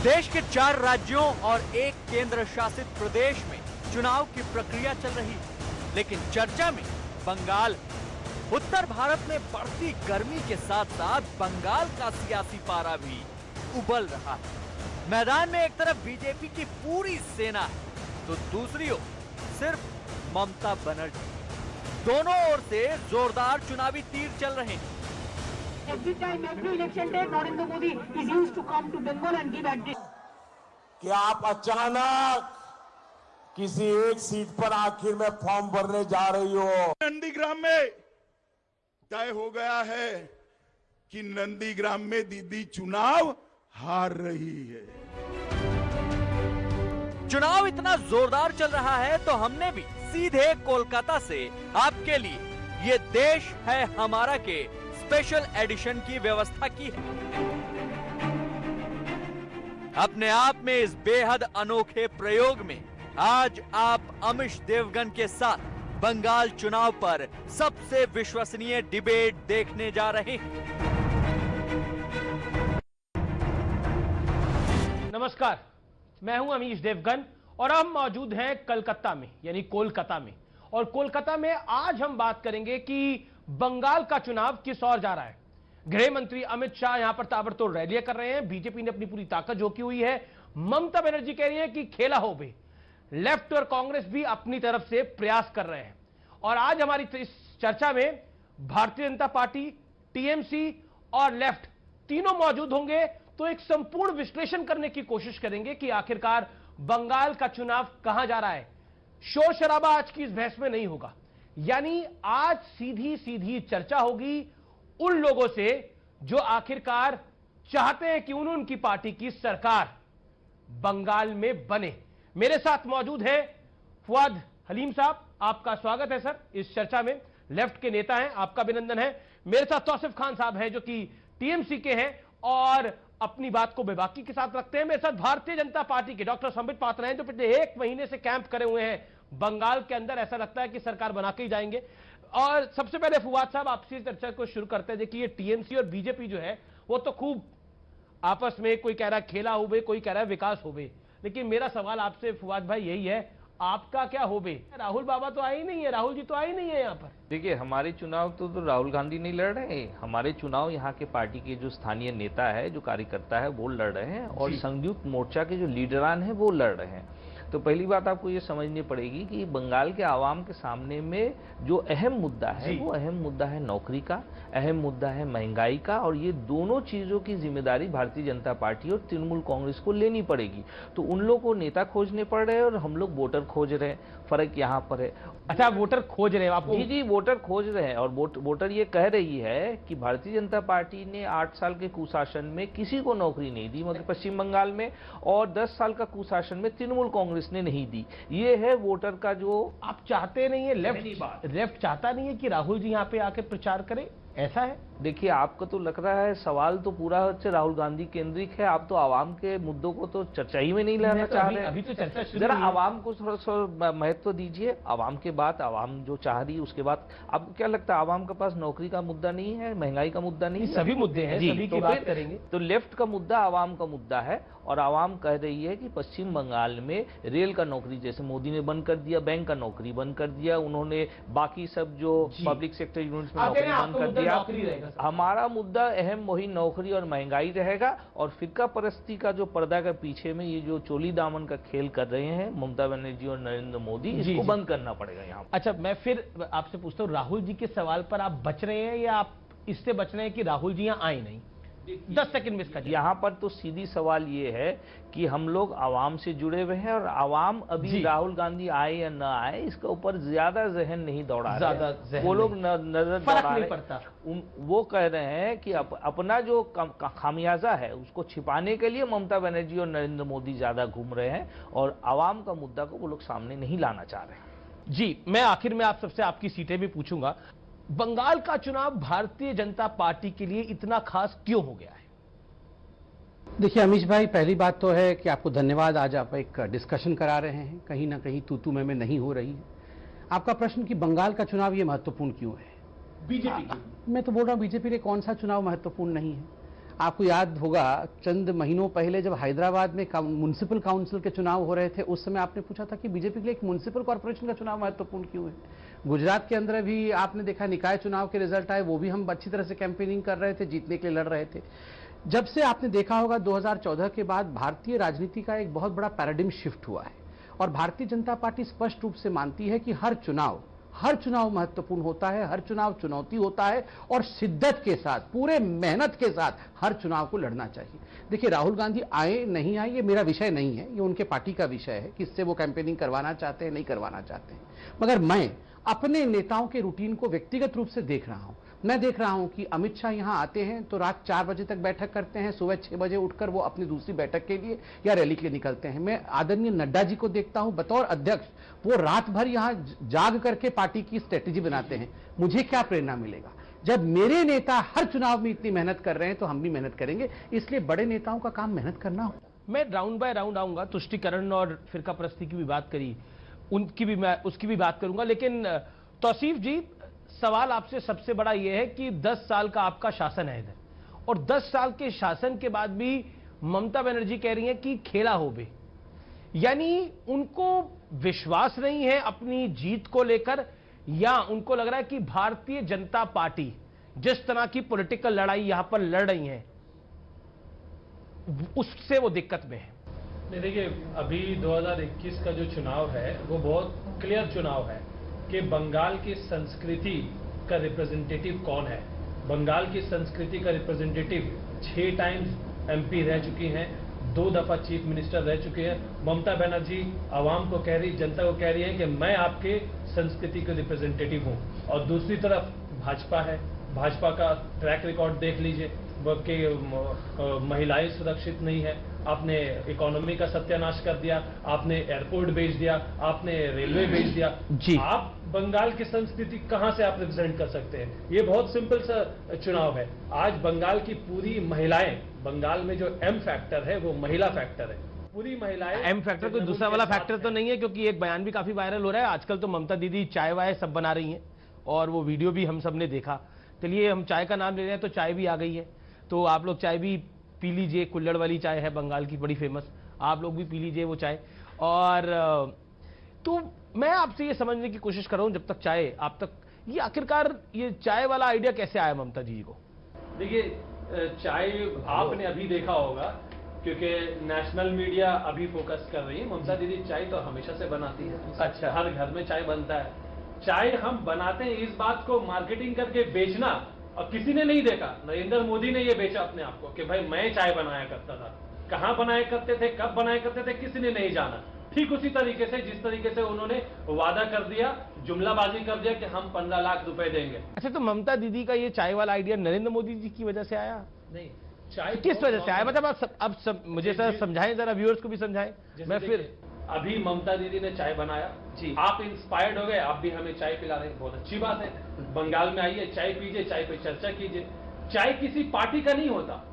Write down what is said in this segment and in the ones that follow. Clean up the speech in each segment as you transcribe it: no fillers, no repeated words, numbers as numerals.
देश के 4 राज्यों और एक केंद्र शासित प्रदेश में चुनाव की प्रक्रिया चल रही है, लेकिन चर्चा में बंगाल। उत्तर भारत में बढ़ती गर्मी के साथ साथ बंगाल का सियासी पारा भी उबल रहा है। मैदान में एक तरफ बीजेपी की पूरी सेना है, तो दूसरी ओर सिर्फ ममता बनर्जी। दोनों ओर से जोरदार चुनावी तीर चल रहे हैं। Every time, every election day, Narendra Modi is used to come to Bengal and give address. कि आप अचानक किसी एक सीट पर आखिर में फॉर्म भरने जा रही हो। नंदीग्राम में तय हो गया है कि नंदीग्राम में दीदी चुनाव हार रही है। चुनाव इतना जोरदार चल रहा है तो हमने भी सीधे कोलकाता से आपके लिए ये देश है हमारा के स्पेशल एडिशन की व्यवस्था की है। अपने आप में इस बेहद अनोखे प्रयोग में आज आप अमिश देवगन के साथ बंगाल चुनाव पर सबसे विश्वसनीय डिबेट देखने जा रहे हैं। नमस्कार, मैं हूं अमीश देवगन और हम मौजूद हैं कलकत्ता में, यानी कोलकाता में। और कोलकाता में आज हम बात करेंगे कि बंगाल का चुनाव किस ओर जा रहा है। गृह मंत्री अमित शाह यहां पर ताबड़तोड़ रैलियां कर रहे हैं। बीजेपी ने अपनी पूरी ताकत झोंकी हुई है। ममता बनर्जी कह रही है कि खेला हो बे। लेफ्ट और कांग्रेस भी अपनी तरफ से प्रयास कर रहे हैं। और आज हमारी इस चर्चा में भारतीय जनता पार्टी, टीएमसी और लेफ्ट तीनों मौजूद होंगे। तो एक संपूर्ण विश्लेषण करने की कोशिश करेंगे कि आखिरकार बंगाल का चुनाव कहां जा रहा है। शोर शराबा आज की इस बहस में नहीं होगा, यानी आज सीधी सीधी चर्चा होगी उन लोगों से जो आखिरकार चाहते हैं कि उनकी पार्टी की सरकार बंगाल में बने। मेरे साथ मौजूद है फुआद हलीम साहब, आपका स्वागत है सर इस चर्चा में। लेफ्ट के नेता हैं, आपका अभिनंदन है। मेरे साथ तौसिफ खान साहब हैं जो कि टीएमसी के हैं और अपनी बात को बेबाकी के साथ रखते हैं। मेरे साथ भारतीय जनता पार्टी के डॉक्टर संबित पात्रा हैं जो पिछले 1 महीने से कैंप करे हुए हैं बंगाल के अंदर। ऐसा लगता है कि सरकार बना के ही जाएंगे। और सबसे पहले फुआद साहब आपसे चर्चा को शुरू करते हैं। देखिए, ये टीएमसी और बीजेपी जो है वो तो खूब आपस में, कोई कह रहा है खेला हो बे, कोई कह रहा है विकास हो बे। लेकिन मेरा सवाल आपसे फुआद भाई यही है, आपका क्या हो बे? राहुल बाबा तो आए ही नहीं है, राहुल जी तो आए ही नहीं है यहाँ पर। देखिए, हमारे चुनाव तो राहुल गांधी नहीं लड़ रहे हैं। हमारे चुनाव यहाँ के पार्टी के जो स्थानीय नेता है, जो कार्यकर्ता है, वो लड़ रहे हैं और संयुक्त मोर्चा के जो लीडरान हैं वो लड़ रहे हैं। तो पहली बात आपको ये समझनी पड़ेगी कि बंगाल के आवाम के सामने में जो अहम मुद्दा है वो अहम मुद्दा है नौकरी का, अहम मुद्दा है महंगाई का। और ये दोनों चीजों की जिम्मेदारी भारतीय जनता पार्टी और तृणमूल कांग्रेस को लेनी पड़ेगी। तो उन लोगों को नेता खोजने पड़ रहे हैं और हम लोग वोटर खोज रहे हैं। फर्क यहाँ पर है। अच्छा, वोटर खोज रहे हैं आप? जी, वोटर खोज रहे हैं। और वोटर ये कह रही है कि भारतीय जनता पार्टी ने 8 साल के कुशासन में किसी को नौकरी नहीं दी मगर पश्चिम बंगाल में, और 10 साल का कुशासन में तृणमूल कांग्रेस ने नहीं दी। ये है वोटर का जो आप चाहते नहीं है। लेफ्ट चाहता नहीं है कि राहुल जी यहाँ पे आके प्रचार करें, ऐसा है? देखिए, आपको तो लग रहा है सवाल तो पूरा राहुल गांधी केंद्रिक है। आप तो आवाम के मुद्दों को तो चर्चा ही में नहीं लाना चाह रहे हैं। अभी तो चर्चा शुरू जरा आवाम को थोड़ा सा महत्व दीजिए। आवाम के बाद आवाम जो चाह रही है उसके बाद आपको क्या लगता है आवाम के पास नौकरी का मुद्दा नहीं है, महंगाई का मुद्दा नहीं है? सभी मुद्दे हैं, सभी की बात करेंगे। तो लेफ्ट का मुद्दा आवाम का मुद्दा है और आवाम कह रही है कि पश्चिम बंगाल में रेल का नौकरी जैसे मोदी ने बंद कर दिया, बैंक का नौकरी बंद कर दिया, उन्होंने बाकी सब जो पब्लिक सेक्टर यूनिट्स में नौकरी बंद कर दिया। हमारा मुद्दा अहम वही नौकरी और महंगाई रहेगा। और फिरका परस्ती का जो पर्दा के पीछे में ये जो चोली दामन का खेल कर रहे हैं ममता बनर्जी और नरेंद्र मोदी, इसको बंद करना पड़ेगा यहाँ। अच्छा, मैं फिर आपसे पूछता हूँ, राहुल जी के सवाल पर आप बच रहे हैं या आप इससे बच रहे हैं कि राहुल जी यहाँ आए नहीं? 10 सेकंड में इसका यहाँ पर तो सीधी सवाल ये है कि हम लोग आवाम से जुड़े हुए हैं और आवाम अभी राहुल गांधी आए या ना आए इसके ऊपर ज्यादा जहन नहीं दौड़ा रहे। वो लोग नजर दौड़ा रहे। वो कह रहे हैं कि अपना जो खामियाजा है उसको छिपाने के लिए ममता बनर्जी और नरेंद्र मोदी ज्यादा घूम रहे हैं और आवाम का मुद्दा को वो लोग सामने नहीं लाना चाह रहे। जी, मैं आखिर में आप सबसे आपकी सीटें भी पूछूंगा। बंगाल का चुनाव भारतीय जनता पार्टी के लिए इतना खास क्यों हो गया है? देखिए अमीश भाई, पहली बात तो है कि आपको धन्यवाद, आज आप एक डिस्कशन करा रहे हैं, कहीं ना कहीं तू मैं नहीं हो रही है। आपका प्रश्न कि बंगाल का चुनाव ये महत्वपूर्ण क्यों है? बीजेपी मैं तो बोल रहा हूं बीजेपी के कौन सा चुनाव महत्वपूर्ण नहीं है। आपको याद होगा चंद महीनों पहले जब हैदराबाद में म्युनिसिपल काउंसिल के चुनाव हो रहे थे, उस समय आपने पूछा था कि बीजेपी के लिए एक म्युनिसिपल कॉर्पोरेशन का चुनाव महत्वपूर्ण क्यों है। गुजरात के अंदर भी आपने देखा निकाय चुनाव के रिजल्ट आए, वो भी हम अच्छी तरह से कैंपेनिंग कर रहे थे, जीतने के लिए लड़ रहे थे। जब से आपने देखा होगा 2014 के बाद भारतीय राजनीति का एक बहुत बड़ा पैराडिम शिफ्ट हुआ है और भारतीय जनता पार्टी स्पष्ट रूप से मानती है कि हर चुनाव महत्वपूर्ण होता है, हर चुनाव चुनौती होता है और शिद्दत के साथ, पूरे मेहनत के साथ हर चुनाव को लड़ना चाहिए। देखिए, राहुल गांधी आए नहीं आए ये मेरा विषय नहीं है, ये उनके पार्टी का विषय है, किससे वो कैंपेनिंग करवाना चाहते हैं नहीं करवाना चाहते हैं। मगर मैं अपने नेताओं के रूटीन को व्यक्तिगत रूप से देख रहा हूं। मैं देख रहा हूं कि अमित शाह यहां आते हैं तो रात 4 बजे तक बैठक करते हैं, सुबह 6 बजे उठकर वो अपनी दूसरी बैठक के लिए या रैली के लिए निकलते हैं। मैं आदरणीय नड्डा जी को देखता हूं बतौर अध्यक्ष, वो रात भर यहां जाग करके पार्टी की स्ट्रेटेजी बनाते हैं। मुझे क्या प्रेरणा मिलेगा? जब मेरे नेता हर चुनाव में इतनी मेहनत कर रहे हैं तो हम भी मेहनत करेंगे। इसलिए बड़े नेताओं का काम मेहनत करना हो। मैं राउंड बाय राउंड आऊंगा, तुष्टिकरण और फिरका परस्ती की भी बात करी, उसकी भी बात करूंगा। लेकिन तौसीफ जी, सवाल आपसे सबसे बड़ा यह है कि 10 साल का आपका शासन है इधर, और 10 साल के शासन के बाद भी ममता बनर्जी कह रही हैं कि खेला हो बे, यानी उनको विश्वास नहीं है अपनी जीत को लेकर, या उनको लग रहा है कि भारतीय जनता पार्टी जिस तरह की पॉलिटिकल लड़ाई यहां पर लड़ रही है उससे वो दिक्कत में है। नहीं, देखिए, अभी 2021 का जो चुनाव है वो बहुत क्लियर चुनाव है कि बंगाल की संस्कृति का रिप्रेजेंटेटिव कौन है। बंगाल की संस्कृति का रिप्रेजेंटेटिव 6 टाइम्स एमपी रह चुकी हैं, 2 दफा चीफ मिनिस्टर रह चुके हैं। ममता बनर्जी आवाम को कह रही, जनता को कह रही है कि मैं आपके संस्कृति के रिप्रेजेंटेटिव हूं। और दूसरी तरफ भाजपा है, भाजपा का ट्रैक रिकॉर्ड देख लीजिए कि महिलाएं सुरक्षित नहीं है, आपने इकोनॉमी का सत्यानाश कर दिया, आपने एयरपोर्ट बेच दिया, आपने रेलवे बेच दिया जी। आप बंगाल की संस्कृति कहां से आप रिप्रेजेंट कर सकते हैं? ये बहुत सिंपल सा चुनाव है। आज बंगाल की पूरी महिलाएं, बंगाल में जो एम फैक्टर है वो महिला फैक्टर है, पूरी महिलाएं। एम फैक्टर कोई दूसरा वाला फैक्टर तो नहीं है, क्योंकि एक बयान भी काफी वायरल हो रहा है आजकल तो ममता दीदी चाय वाय सब बना रही हैं और वो वीडियो भी हम सब ने देखा। चलिए, हम चाय का नाम ले रहे हैं तो चाय भी आ गई है, तो आप लोग चाय भी पी लीजिए। कुल्हड़ वाली चाय है बंगाल की बड़ी फेमस, आप लोग भी पी लीजिए वो चाय। और तो मैं आपसे ये समझने की कोशिश कर रहा हूं, जब तक चाय आप तक, ये आखिरकार ये चाय वाला आइडिया कैसे आया ममता जी को? देखिए, चाय आपने अभी देखा होगा क्योंकि नेशनल मीडिया अभी फोकस कर रही है। ममता दीदी चाय तो हमेशा से बनाती है। अच्छा, हर घर में चाय बनता है। चाय हम बनाते हैं, इस बात को मार्केटिंग करके बेचना और किसी ने नहीं देखा। नरेंद्र मोदी ने ये बेचा अपने आप को कि भाई मैं चाय बनाया करता था। कहां बनाया करते थे, कब बनाया करते थे, किसी ने नहीं जाना। ठीक उसी तरीके से जिस तरीके से उन्होंने वादा कर दिया, जुमलाबाजी कर दिया कि हम 15 लाख रुपए देंगे। अच्छा, तो ममता दीदी का ये चाय वाला आइडिया नरेंद्र मोदी जी की वजह से आया? नहीं, चाय किस वजह से आया? मतलब अब मुझे सर समझाएं, जरा व्यूअर्स को भी समझाएं। मैं फिर अभी ममता दीदी ने चाय बनाया जी, आप इंस्पायर्ड हो गए, आप भी हमें चाय पिला रहे हैं, बहुत अच्छी बात है। बंगाल में आइए, चाय पीजिए, चाय पे चर्चा कीजिए। चाय किसी पार्टी का नहीं होता,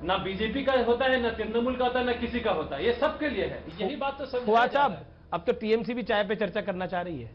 ना बीजेपी का होता है, ना तृणमूल का होता है, ना किसी का होता है, ये सबके लिए है। यही बात तो फुआद साहब, अब तो टीएमसी भी चाय पे चर्चा करना चाह रही है।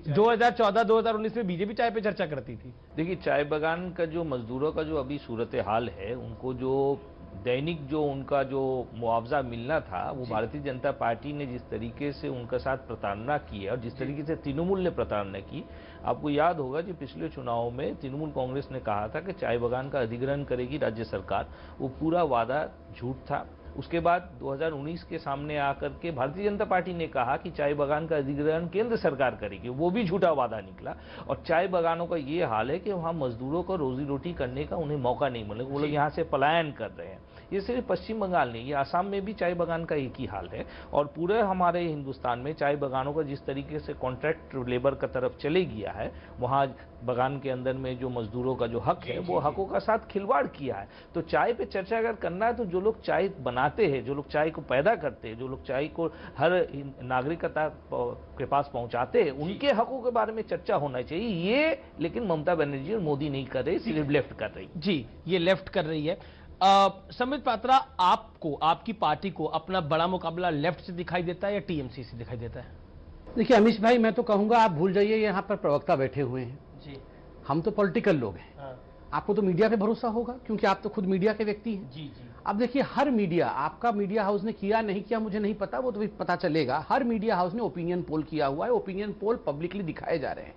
2014-2019 में बीजेपी चाय पे चर्चा करती थी। देखिए, चाय बागान का जो मजदूरों का जो अभी सूरत हाल है, उनको जो दैनिक जो उनका जो मुआवजा मिलना था, वो भारतीय जनता पार्टी ने जिस तरीके से उनका साथ प्रताड़ना की है और जिस तरीके से तृणमूल ने प्रताड़ना की, आपको याद होगा कि पिछले चुनाव में तृणमूल कांग्रेस ने कहा था कि चाय बागान का अधिग्रहण करेगी राज्य सरकार, वो पूरा वादा झूठ था। उसके बाद 2019 के सामने आकर के भारतीय जनता पार्टी ने कहा कि चाय बागान का अधिग्रहण केंद्र सरकार करेगी, वो भी झूठा वादा निकला। और चाय बागानों का ये हाल है कि वहाँ मजदूरों को रोजी रोटी करने का उन्हें मौका नहीं मिलेगा, वो लोग यहाँ से पलायन कर रहे हैं। ये सिर्फ पश्चिम बंगाल नहीं, ये आसाम में भी चाय बागान का एक ही हाल है। और पूरे हमारे हिंदुस्तान में चाय बागानों का जिस तरीके से कॉन्ट्रैक्ट लेबर का तरफ चले गया है, वहाँ बागान के अंदर में जो मजदूरों का जो हक है, वो हकों का साथ खिलवाड़ किया है। तो चाय पे चर्चा अगर करना है तो जो लोग चाय बनाते हैं, जो लोग चाय को पैदा करते हैं, जो लोग चाय को हर नागरिकता के पास पहुंचाते हैं, उनके हकों के बारे में चर्चा होना चाहिए। ये लेकिन ममता बनर्जी और मोदी नहीं कर रही, सिर्फ लेफ्ट कर रही। जी, ये लेफ्ट कर रही है। संबित पात्रा, आपको, आपकी पार्टी को अपना बड़ा मुकाबला लेफ्ट से दिखाई देता है या टीएमसी से दिखाई देता है? देखिए अमीश भाई, मैं तो कहूंगा आप भूल जाइए यहाँ पर प्रवक्ता बैठे हुए हैं जी, हम तो पॉलिटिकल लोग हैं। हाँ। आपको तो मीडिया पे भरोसा होगा क्योंकि आप तो खुद मीडिया के व्यक्ति हैं। जी जी। अब देखिए, हर मीडिया, आपका मीडिया हाउस ने किया नहीं किया मुझे नहीं पता, वो तो भी पता चलेगा। हर मीडिया हाउस ने ओपिनियन पोल किया हुआ है, ओपिनियन पोल पब्लिकली दिखाए जा रहे हैं।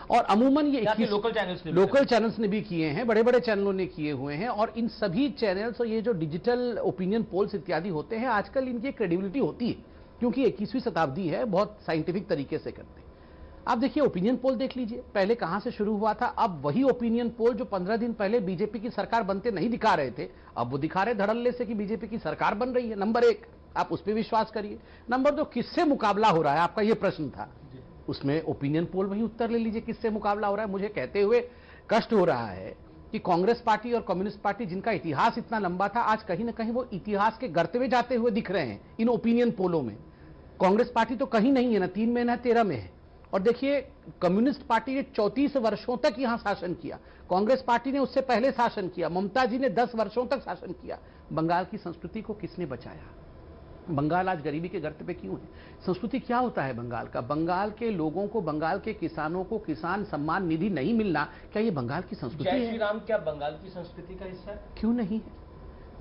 और अमूमन ये लोकल चैनल्स ने भी किए हैं, बड़े बड़े चैनलों ने किए हुए हैं। और इन सभी चैनल्स और ये जो डिजिटल ओपिनियन पोल्स इत्यादि होते हैं, आजकल इनकी क्रेडिबिलिटी होती है क्योंकि 21वीं शताब्दी है, बहुत साइंटिफिक तरीके से करते हैं। आप देखिए, ओपिनियन पोल देख लीजिए, पहले कहां से शुरू हुआ था। अब वही ओपिनियन पोल जो 15 दिन पहले बीजेपी की सरकार बनते नहीं दिखा रहे थे, अब वो दिखा रहे धड़ल्ले से कि बीजेपी की सरकार बन रही है। नंबर 1, आप उस पर विश्वास करिए। नंबर 2, किससे मुकाबला हो रहा है, आपका ये प्रश्न था, उसमें ओपिनियन पोल वही उत्तर ले लीजिए, किससे मुकाबला हो रहा है। मुझे कहते हुए कष्ट हो रहा है कि कांग्रेस पार्टी और कम्युनिस्ट पार्टी, जिनका इतिहास इतना लंबा था, आज कहीं ना कहीं वो इतिहास के गर्त में जाते हुए दिख रहे हैं इन ओपिनियन पोलों में। कांग्रेस पार्टी तो कहीं नहीं है, ना 3 में ना 13 में है। और देखिए, कम्युनिस्ट पार्टी ने 34 वर्षों तक यहां शासन किया, कांग्रेस पार्टी ने उससे पहले शासन किया, ममता जी ने 10 वर्षों तक शासन किया। बंगाल की संस्कृति को किसने बचाया? बंगाल आज गरीबी के गर्त पे क्यों है? संस्कृति क्या होता है बंगाल का? बंगाल के लोगों को, बंगाल के किसानों को किसान सम्मान निधि नहीं मिलना, क्या ये बंगाल की संस्कृति है? जय श्री राम क्या बंगाल की संस्कृति का हिस्सा है? क्यों नहीं है?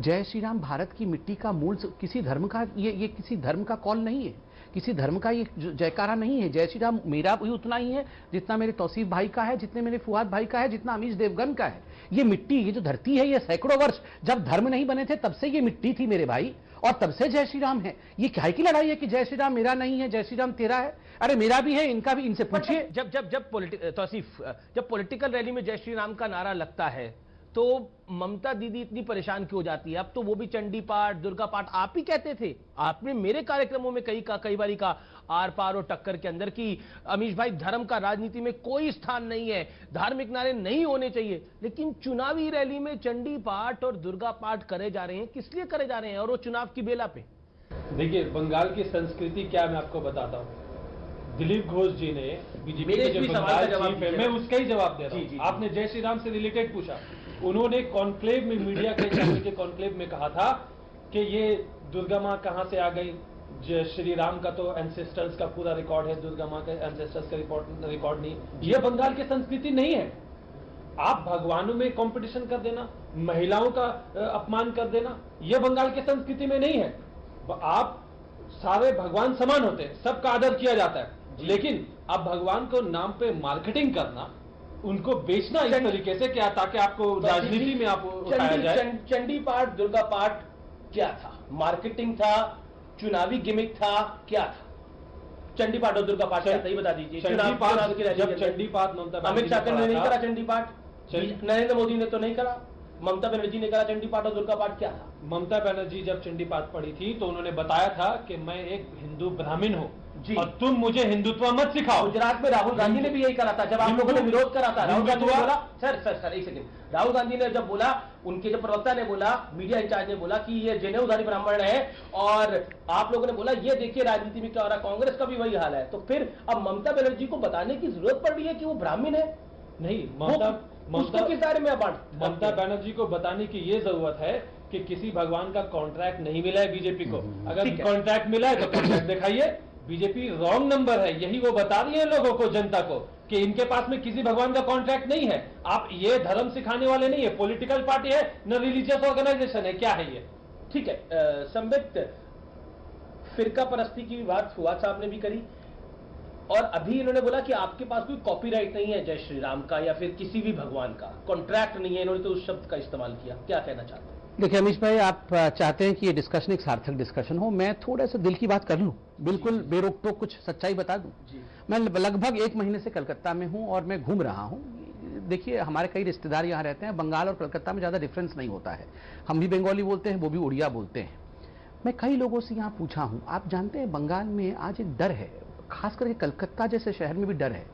जय श्री राम भारत की मिट्टी का मूल, किसी धर्म का ये किसी धर्म का कॉल नहीं है, किसी धर्म का ये जयकारा नहीं है। जय श्री राम मेरा भी उतना ही है जितना मेरे तौसीफ भाई का है, जितने मेरे फुआद भाई का है, जितना अमीश देवगन का है। ये मिट्टी, ये जो धरती है, ये सैकड़ों वर्ष जब धर्म नहीं बने थे तब से ये मिट्टी थी मेरे भाई, और तब से जय श्री राम है। ये क्या की लड़ाई है कि जय श्री राम मेरा नहीं है, जय श्री राम तेरा है? अरे मेरा भी है, इनका भी, इनसे पूछिए। जब पॉलिटिकल रैली में जय श्री राम का नारा लगता है तो ममता दीदी इतनी परेशान क्यों हो जाती है? अब तो वो भी चंडी पाठ, दुर्गा पाठ आप ही कहते थे। आपने मेरे कार्यक्रमों में कई बारी कहा, आर पार और टक्कर के अंदर, कि अमीश भाई धर्म का राजनीति में कोई स्थान नहीं है, धार्मिक नारे नहीं होने चाहिए। लेकिन चुनावी रैली में चंडी पाठ और दुर्गा पाठ करे जा रहे हैं, किस लिए करे जा रहे हैं, और वो चुनाव की बेला पे? देखिए, बंगाल की संस्कृति क्या, मैं आपको बताता हूँ। दिलीप घोष जी ने बीजेपी के जो बंगाल चीफ है, मैं उसका ही जवाब दे रहा हूँ। आपने जय श्री राम से रिलेटेड पूछा, उन्होंने कॉन्क्लेव में, मीडिया के कॉन्क्लेव में कहा था कि ये दुर्गा माँ कहां से आ गई। जय श्री राम का तो एंसेस्टर्स का पूरा रिकॉर्ड है, दुर्गा माँ के एंसेस्टर्स का रिकॉर्ड नहीं। ये बंगाल की संस्कृति नहीं है। आप भगवानों में कंपटीशन कर देना, महिलाओं का अपमान कर देना, यह बंगाल की संस्कृति में नहीं है। आप सारे भगवान समान होते हैं, सबका आदर किया जाता है, लेकिन अब भगवान को नाम पे मार्केटिंग करना, उनको बेचना इस तरीके से क्या, ताकि आपको राजनीति में आप उठाया जाए। चंडी पाठ, दुर्गा पाठ क्या था? मार्केटिंग था, चुनावी गिमिक था, क्या था? चंडी पाठ और दुर्गा पाठ क्या था, ये बता दीजिए। चंडी पाठ, जब चंडी पाठ ममता अमित शाह ने नहीं करा चंडी पाठ, नरेंद्र मोदी ने तो नहीं करा, ममता बनर्जी ने करा चंडी पाठ और दुर्गा पाठ क्या था? ममता बनर्जी जब चंडी पाठ पढ़ी थी तो उन्होंने बताया था कि मैं एक हिंदू ब्राह्मण हूँ और तुम मुझे हिंदुत्व मत सिखाओ। गुजरात में राहुल गांधी ने भी यही करा था, जब आप लोगों ने विरोध करा था। राहुल गांधी ने बोला, सर एक सेकंड, राहुल गांधी ने जब बोला, उनके जो प्रवक्ता ने बोला, मीडिया इंचार्ज ने बोला कि ये जनेऊधारी ब्राह्मण है, और आप लोगों ने बोला ये देखिए राजनीति में क्या हो रहा है, कांग्रेस का भी वही हाल है। तो फिर अब ममता बनर्जी को बताने की जरूरत पड़ रही है कि वो ब्राह्मण है? नहीं, ममता किस बारे में ममता बनर्जी को बताने की ये जरूरत है कि किसी भगवान का कॉन्ट्रैक्ट नहीं मिला है बीजेपी को। अगर कॉन्ट्रैक्ट मिला है तो कॉन्ट्रैक्ट दिखाइए। बीजेपी रॉन्ग नंबर है, यही वो बता रही है लोगों को, जनता को, कि इनके पास में किसी भगवान का कॉन्ट्रैक्ट नहीं है। आप ये धर्म सिखाने वाले नहीं है, पॉलिटिकल पार्टी है न रिलीजियस ऑर्गेनाइजेशन है, क्या है ये? ठीक है, संबित फिरका परस्ती की बात हुआ साहब ने भी करी, और अभी इन्होंने बोला कि आपके पास कोई कॉपीराइट नहीं है जय श्री राम का या फिर किसी भी भगवान का, कॉन्ट्रैक्ट नहीं है, इन्होंने तो उस शब्द का इस्तेमाल किया। क्या कहना चाहते हैं? देखिए अमीश भाई, आप चाहते हैं कि ये डिस्कशन एक सार्थक डिस्कशन हो, मैं थोड़ा सा दिल की बात कर लूं, बिल्कुल बेरोक टोक कुछ सच्चाई बता दूं। मैं लगभग 1 महीने से कलकत्ता में हूं और मैं घूम रहा हूं। देखिए, हमारे कई रिश्तेदार यहाँ रहते हैं, बंगाल और कलकत्ता में ज़्यादा डिफरेंस नहीं होता है, हम भी बंगाली बोलते हैं, वो भी उड़िया बोलते हैं। मैं कई लोगों से यहाँ पूछा हूँ, आप जानते हैं बंगाल में आज एक डर है, खास करके कलकत्ता जैसे शहर में भी डर है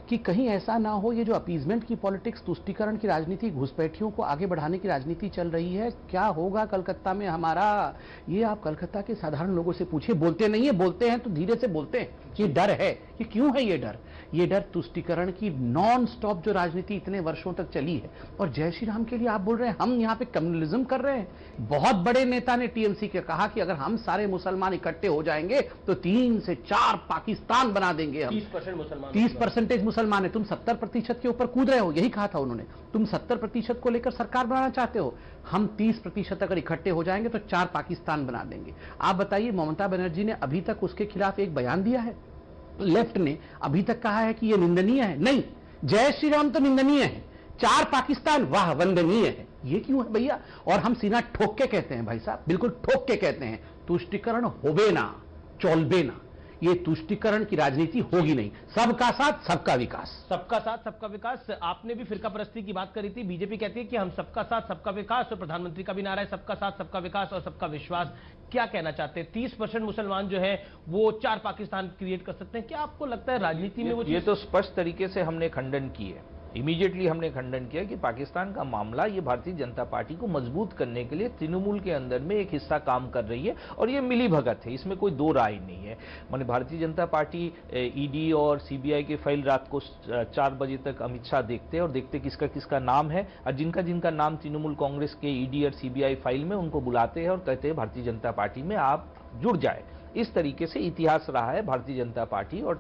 कि कहीं ऐसा ना हो, ये जो अपीजमेंट की पॉलिटिक्स, तुष्टीकरण की राजनीति, घुसपैठियों को आगे बढ़ाने की राजनीति चल रही है, क्या होगा कलकत्ता में हमारा? ये आप कलकत्ता के साधारण लोगों से पूछिए, बोलते नहीं है, बोलते हैं तो धीरे से बोलते हैं, ये डर है, ये क्यों है ये डर? ये डर तुष्टीकरण की नॉन स्टॉप जो राजनीति इतने वर्षों तक चली है। और जय श्री राम के लिए आप बोल रहे हैं हम यहाँ पे कम्युनलिज्म कर रहे हैं। बहुत बड़े नेता ने टीएमसी के कहा कि अगर हम सारे मुसलमान इकट्ठे हो जाएंगे तो 3 से 4 पाकिस्तान बना देंगे हम। 30% मुसलमान, 30% मुसलमान है, तुम 70% के ऊपर कूद रहे हो, यही कहा था उन्होंने। तुम 70% को लेकर सरकार बनाना चाहते हो, हम 30% अगर इकट्ठे हो जाएंगे तो 4 पाकिस्तान बना देंगे। आप बताइए, ममता बनर्जी ने अभी तक उसके खिलाफ एक बयान दिया है? लेफ्ट ने अभी तक कहा है कि यह निंदनीय है? नहीं, जय श्री राम तो निंदनीय है, 4 पाकिस्तान वाह वंदनीय है। ये क्यों है भैया? और हम सीना ठोक के कहते हैं भाई साहब, बिल्कुल ठोक के कहते हैं, तुष्टीकरण होबे ना, चौलबे ना। ये तुष्टीकरण की राजनीति होगी नहीं। सबका साथ सबका विकास, सबका साथ सबका विकास। आपने भी फिरका परस्ती की बात करी थी। बीजेपी कहती है कि हम सबका साथ सबका विकास, और प्रधानमंत्री का भी नारा है सबका साथ सबका विकास और सबका विश्वास। क्या कहना चाहते हैं? 30% मुसलमान जो है वो 4 पाकिस्तान क्रिएट कर सकते हैं। क्या आपको लगता है राजनीति में वो ये तो स्पष्ट तरीके से हमने खंडन की है। इमीडिएटली हमने खंडन किया कि पाकिस्तान का मामला ये भारतीय जनता पार्टी को मजबूत करने के लिए तृणमूल के अंदर में एक हिस्सा काम कर रही है, और ये मिली भगत है, इसमें कोई दो राय नहीं है। माने भारतीय जनता पार्टी ईडी और सीबीआई की फाइल रात को 4 बजे तक अमित शाह देखते हैं और देखते किसका किसका नाम है, और जिनका जिनका नाम तृणमूल कांग्रेस के ईडी और सीबीआई फाइल में, उनको बुलाते हैं और कहते हैं भारतीय जनता पार्टी में आप जुड़ जाए। इस तरीके से इतिहास रहा है भारतीय जनता पार्टी और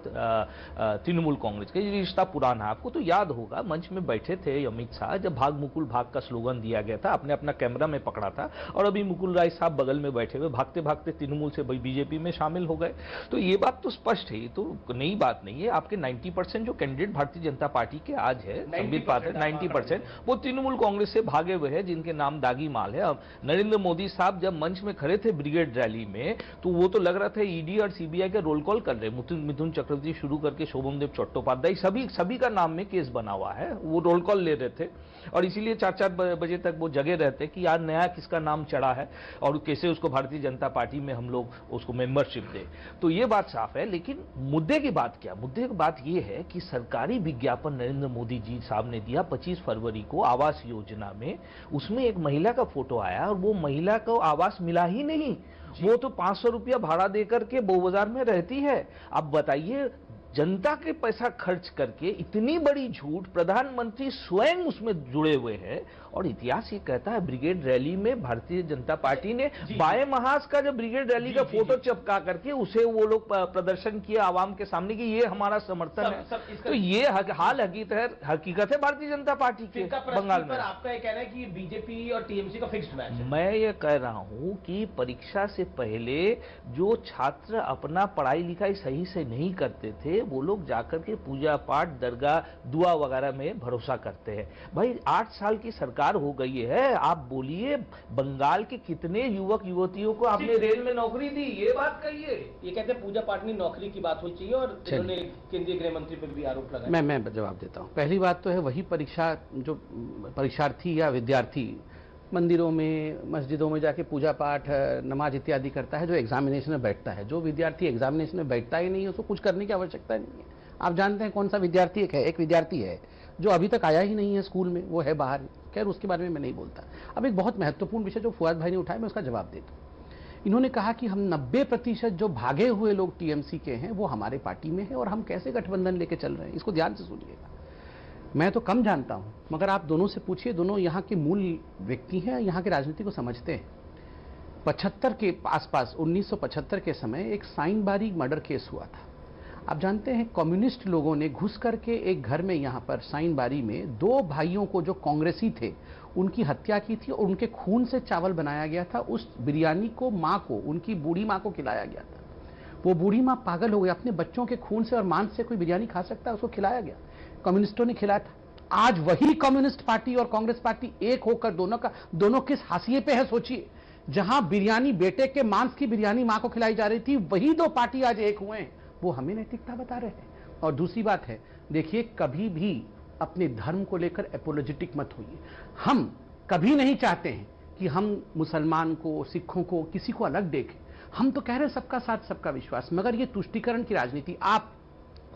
तृणमूल कांग्रेस का। ये रिश्ता पुराना है। आपको तो याद होगा, मंच में बैठे थे अमित शाह जब भाग मुकुल भाग का स्लोगन दिया गया था, आपने अपना कैमरा में पकड़ा था, और अभी मुकुल राय साहब बगल में बैठे हुए भागते भागते तृणमूल से बीजेपी में शामिल हो गए। तो ये बात तो स्पष्ट है, ये तो नई बात नहीं है। आपके 90% जो कैंडिडेट भारतीय जनता पार्टी के आज है, संबित बात है, 90% वो तृणमूल कांग्रेस से भागे हुए हैं, जिनके नाम दागी माल है। अब नरेंद्र मोदी साहब जब मंच में खड़े थे ब्रिगेड रैली में, तो वो तो लग रहा था ईडी और सीबीआई के रोल कॉल कर रहे, मिथुन चक्रवर्ती शुरू करके शोभम देव चट्टोपाध्याय सभी का नाम में केस बना हुआ है, वो रोल कॉल ले रहे थे। और इसीलिए 4-4 बजे तक वो जगे रहते कि यार नया किसका नाम चढ़ा है और कैसे उसको भारतीय जनता पार्टी में हम लोग उसको मेंबरशिप दे। तो ये बात साफ है। लेकिन मुद्दे की बात क्या? मुद्दे की बात ये है कि सरकारी विज्ञापन नरेंद्र मोदी जी साहब ने दिया 25 फरवरी को आवास योजना में, उसमें एक महिला का फोटो आया और वो महिला को आवास मिला ही नहीं, वो तो 500 रुपया भाड़ा देकर के बो बाजार में रहती है। अब बताइए, जनता के पैसा खर्च करके इतनी बड़ी झूठ, प्रधानमंत्री स्वयं उसमें जुड़े हुए हैं। और इतिहास ये कहता है, ब्रिगेड रैली में भारतीय जनता पार्टी ने बाएं महाज का जो ब्रिगेड रैली का फोटो चिपका करके उसे वो लोग प्रदर्शन किया आवाम के सामने कि ये हमारा समर्थन है। तो ये हाल हकीकत है भारतीय जनता पार्टी के बंगाल में। आपका ये कहना है कि बीजेपी और टीएमसी का फिक्स्ड मैच है? मैं ये कह रहा हूं कि परीक्षा से पहले जो छात्र अपना पढ़ाई लिखाई सही से नहीं करते थे, वो लोग जाकर के पूजा पाठ, दरगाह, दुआ वगैरह में भरोसा करते हैं। भाई 8 साल की सरकार हो गई है, आप बोलिए बंगाल के कितने युवक युवतियों को आपने रेल में नौकरी दी, ये बात कहिए। ये कहते हैं पूजा पाठ नहीं, नौकरी की बात होनी चाहिए, और इन्होंने केंद्रीय गृह मंत्री पर भी आरोप लगाया। मैं जवाब देता हूँ। पहली बात तो है, वही परीक्षा जो परीक्षार्थी या विद्यार्थी मंदिरों में, मस्जिदों में जाके पूजा पाठ, नमाज इत्यादि करता है, जो एग्जामिनेशन में बैठता है। जो विद्यार्थी एग्जामिनेशन में बैठता ही नहीं है, उसको कुछ करने की आवश्यकता नहीं है। आप जानते हैं कौन सा विद्यार्थी? एक विद्यार्थी है जो अभी तक आया ही नहीं है स्कूल में, वो है बाहर। खैर, उसके बारे में मैं नहीं बोलता। अब एक बहुत महत्वपूर्ण विषय जो फुआद भाई ने उठाया, मैं उसका जवाब देता हूँ। इन्होंने कहा कि हम 90% जो भागे हुए लोग टीएमसी के हैं वो हमारे पार्टी में है, और हम कैसे गठबंधन लेके चल रहे हैं। इसको ध्यान से सुनिएगा। मैं तो कम जानता हूं, मगर आप दोनों से पूछिए, दोनों यहाँ के मूल व्यक्ति हैं, यहाँ की राजनीति को समझते हैं। 75 के आसपास, 1975 के समय एक साइन बारी मर्डर केस हुआ था। आप जानते हैं, कम्युनिस्ट लोगों ने घुस करके एक घर में यहाँ पर साइन बारी में 2 भाइयों को जो कांग्रेसी थे उनकी हत्या की थी, और उनके खून से चावल बनाया गया था। उस बिरयानी को माँ को, उनकी बूढ़ी माँ को खिलाया गया था। वो बूढ़ी माँ पागल हो गई, अपने बच्चों के खून से और मांस से कोई बिरयानी खा सकता है? उसको खिलाया गया, कम्युनिस्टों ने खिलाया था। आज वही कम्युनिस्ट पार्टी और कांग्रेस पार्टी एक होकर दोनों किस हाशिए पे है सोचिए। जहां बिरयानी, बेटे के मांस की बिरयानी मां को खिलाई जा रही थी, वही 2 पार्टी आज एक हुए हैं। वो हमें नैतिकता बता रहे हैं। और दूसरी बात है, देखिए, कभी भी अपने धर्म को लेकर एपोलोजेटिक मत होइए। हम कभी नहीं चाहते हैं कि हम मुसलमान को, सिखों को, किसी को अलग देखें। हम तो कह रहे हैं सबका साथ सबका विश्वास। मगर ये तुष्टीकरण की राजनीति, आप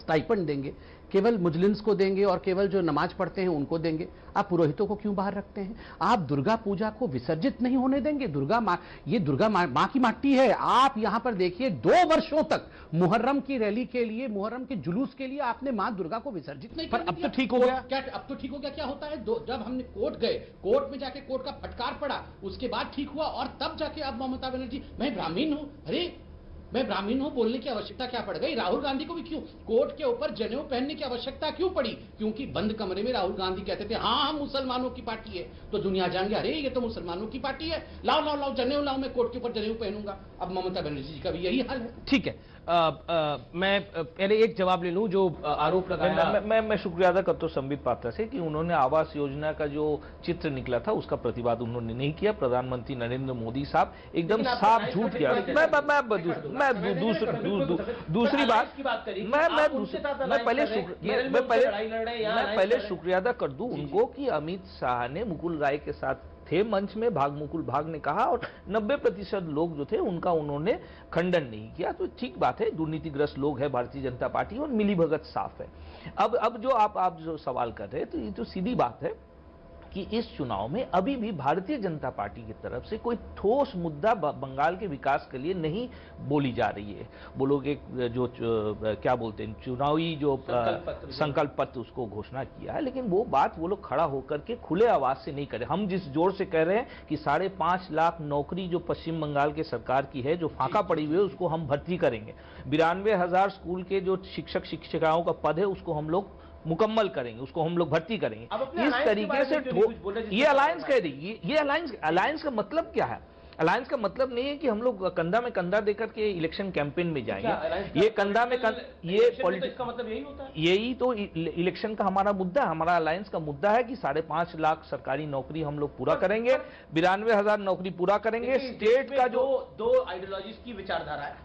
स्टाइपेंड देंगे, केवल मुजलिम्स को देंगे और केवल जो नमाज पढ़ते हैं उनको देंगे। आप पुरोहितों को क्यों बाहर रखते हैं? आप दुर्गा पूजा को विसर्जित नहीं होने देंगे। दुर्गा माँ, ये दुर्गा माँ की माटी है। आप यहां पर देखिए 2 वर्षों तक मुहर्रम की रैली के लिए, मुहर्रम के जुलूस के लिए आपने माँ दुर्गा को विसर्जित नहीं। पर अब तो ठीक हो गया। क्या अब तो ठीक हो गया? क्या होता है, जब हमने कोर्ट गए, कोर्ट में जाके कोर्ट का फटकार पड़ा, उसके बाद ठीक हुआ, और तब जाके अब ममता बनर्जी, मैं ब्राह्मण हूं, अरे मैं ब्राह्मण हूं, बोलने की आवश्यकता क्या पड़ गई? राहुल गांधी को भी क्यों कोर्ट के ऊपर जनेऊ पहनने की आवश्यकता क्यों पड़ी? क्योंकि बंद कमरे में राहुल गांधी कहते थे हाँ हम मुसलमानों की पार्टी है, तो दुनिया जान गया अरे ये तो मुसलमानों की पार्टी है, लाओ लाओ लाओ जनेऊ लाओ, मैं कोर्ट के ऊपर जनेऊ पहनूंगा। अब ममता बनर्जी जी का भी यही हाल है। ठीक है, मैं पहले एक जवाब ले लूं जो आरोप लगाया। मैं शुक्रिया अदा करता हूं संबित पात्रा से कि उन्होंने आवास योजना का जो चित्र निकला था उसका प्रतिवाद उन्होंने नहीं किया। प्रधानमंत्री नरेंद्र मोदी साहब एकदम साफ झूठ किया। दूसरी बात, मैं पहले शुक्रिया अदा कर दूं उनको कि अमित शाह ने मुकुल राय के साथ थे मंच में, भाग मुकुल भाग ने कहा, और 90% लोग जो थे उनका उन्होंने खंडन नहीं किया। तो ठीक बात है, दुर्नीतिग्रस्त लोग है भारतीय जनता पार्टी और मिलीभगत साफ है। अब जो आप जो सवाल कर रहे हैं, तो ये तो सीधी बात है कि इस चुनाव में अभी भी भारतीय जनता पार्टी की तरफ से कोई ठोस मुद्दा बंगाल के विकास के लिए नहीं बोली जा रही है। वो लोग एक जो क्या बोलते हैं चुनावी जो संकल्प पत्र उसको घोषणा किया है, लेकिन वो बात वो लोग खड़ा होकर के खुले आवाज से नहीं करे। हम जिस जोर से कह रहे हैं कि 5.5 लाख नौकरी जो पश्चिम बंगाल के सरकार की है, जो फाका पड़ी हुई है, उसको हम भर्ती करेंगे। 92,000 स्कूल के जो शिक्षक शिक्षिकाओं का पद है उसको हम लोग मुकम्मल करेंगे, उसको हम लोग भर्ती करेंगे। इस तरीके से ये अलायंस कह रही, ये अलायंस का मतलब क्या है? अलायंस का मतलब नहीं है कि हम लोग कंधा में कंधा देकर के इलेक्शन कैंपेन में जाएंगे। ये कंधा में ये पॉलिटिक्स का मतलब यही होता है। यही तो इलेक्शन का हमारा मुद्दा है। हमारा अलायंस का मुद्दा है कि 5.5 लाख सरकारी नौकरी हम लोग पूरा करेंगे, 92,000 नौकरी पूरा करेंगे। स्टेट का जो दो आइडियोलॉजीज की विचारधारा है,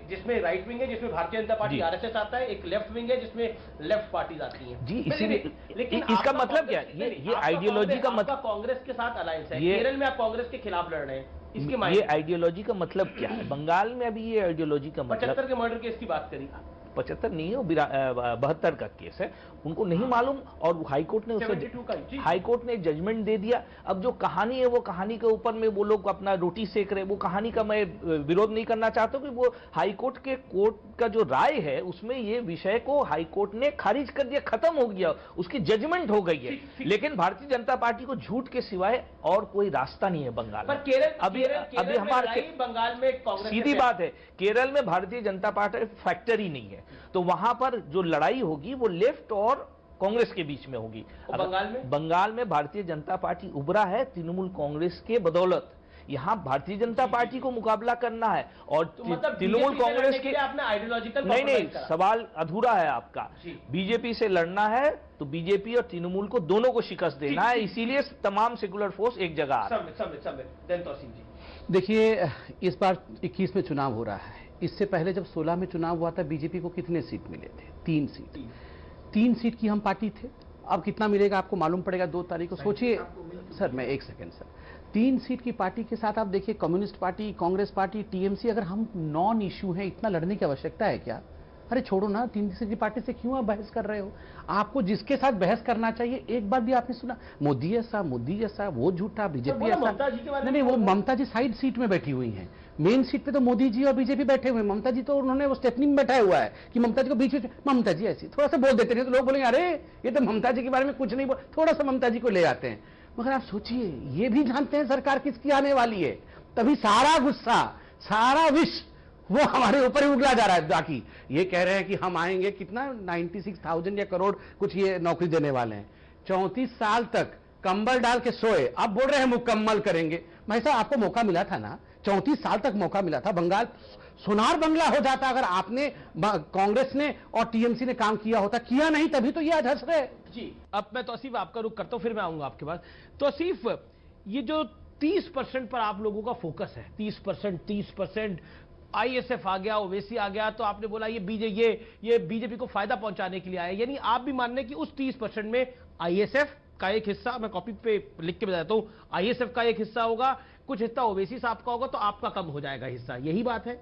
जिसमें राइट विंग है जिसमें भारतीय जनता पार्टी आरएसएस आता है, एक लेफ्ट विंग है जिसमें लेफ्ट पार्टीज आती हैं जी। इसीलिए लेकिन इसका मतलब क्या है? ये आइडियोलॉजी का मतलब कांग्रेस के साथ अलायंस है। केरल में आप कांग्रेस के खिलाफ लड़ रहे हैं, ये आइडियोलॉजी का मतलब क्या है? बंगाल में अभी ये आइडियोलॉजी का मतलब 75 के मर्डर केस की बात करी। 75 नहीं है, 72 का केस है, उनको नहीं मालूम, और हाईकोर्ट ने उससे हाईकोर्ट ने जजमेंट दे दिया। अब जो कहानी है वो कहानी के ऊपर में वो लोग अपना रोटी सेक रहे, वो कहानी का मैं विरोध नहीं करना चाहता कि वो हाईकोर्ट के कोर्ट का जो राय है उसमें ये विषय को हाईकोर्ट ने खारिज कर दिया, खत्म हो गया, उसकी जजमेंट हो गई है। लेकिन भारतीय जनता पार्टी को झूठ के सिवाय और कोई रास्ता नहीं है बंगाल में। अभी हमारे बंगाल में सीधी बात है, केरल में भारतीय जनता पार्टी फैक्टरी नहीं है, तो वहां पर जो लड़ाई होगी वो लेफ्ट और कांग्रेस के बीच में होगी। बंगाल में भारतीय जनता पार्टी उभरा है तृणमूल कांग्रेस के बदौलत। यहाँ भारतीय जनता पार्टी को मुकाबला करना है और तृणमूल कांग्रेस के आइडियोलॉजिकल नहीं, सवाल अधूरा है आपका। बीजेपी से लड़ना है तो बीजेपी और तृणमूल को दोनों को शिकस्त देना है, इसीलिए तमाम सेकुलर फोर्स एक जगह आ रहा है। देखिए, इस बार 21 में चुनाव हो रहा है। इससे पहले जब 16 में चुनाव हुआ था, बीजेपी को कितने सीट मिले थे? 3 सीट। 3 सीट की हम पार्टी थे। अब कितना मिलेगा आपको मालूम पड़ेगा 2 तारीख को। सोचिए सर, मैं 1 सेकेंड सर, 3 सीट की पार्टी के साथ आप देखिए communist party, Congress party, TMC, अगर हम नॉन इश्यू हैं, इतना लड़ने की आवश्यकता है क्या? अरे छोड़ो ना, 3 सीट की पार्टी से क्यों आप बहस कर रहे हो? आपको जिसके साथ बहस करना चाहिए, एक बार भी आपने सुना मोदी ऐसा, वो झूठा, बीजेपी ऐसा। नहीं, वो ममता जी साइड सीट में बैठी हुई हैं। मेन सीट पे तो मोदी जी और बीजेपी बैठे हुए हैं। ममता जी तो उन्होंने वो स्टेपनी में बैठा हुआ है कि ममता जी को बीच में ममता जी ऐसी थोड़ा सा बोल देते हैं, तो लोग बोलेंगे अरे ये तो ममता जी के बारे में कुछ नहीं बोल, थोड़ा सा ममता जी को ले आते हैं। मगर आप सोचिए, ये भी जानते हैं सरकार किसकी आने वाली है, तभी सारा गुस्सा, सारा विष वो हमारे ऊपर ही उगला जा रहा है। बाकी ये कह रहे हैं कि हम आएंगे, कितना 96,000 या करोड़ कुछ ये नौकरी देने वाले हैं। 34 साल तक कंबल डाल के सोए, अब बोल रहे हैं मुकम्मल करेंगे। भाई साहब, आपको मौका मिला था ना, 34 साल तक मौका मिला था। बंगाल सोनार बंगला हो जाता अगर आपने, कांग्रेस ने और टीएमसी ने काम किया होता। किया नहीं, तभी तो ये आज हंस रहे जी। अब मैं तौसीफ आपका रुख करता हूं, फिर मैं आऊंगा आपके पास। तौसीफ, ये जो 30% पर आप लोगों का फोकस है, 30%, आईएसएफ आ गया, ओवैसी आ गया, तो आपने बोला ये बीजेपी को फायदा पहुंचाने के लिए आया। यानी आप भी मान रहे कि उस 30% में आईएसएफ का एक हिस्सा, मैं कॉपी पे लिख के बताता हूं, आईएसएफ का एक हिस्सा होगा, कुछ हिस्सा ओवैसी साहब का होगा, तो आपका कम हो जाएगा हिस्सा, यही बात है?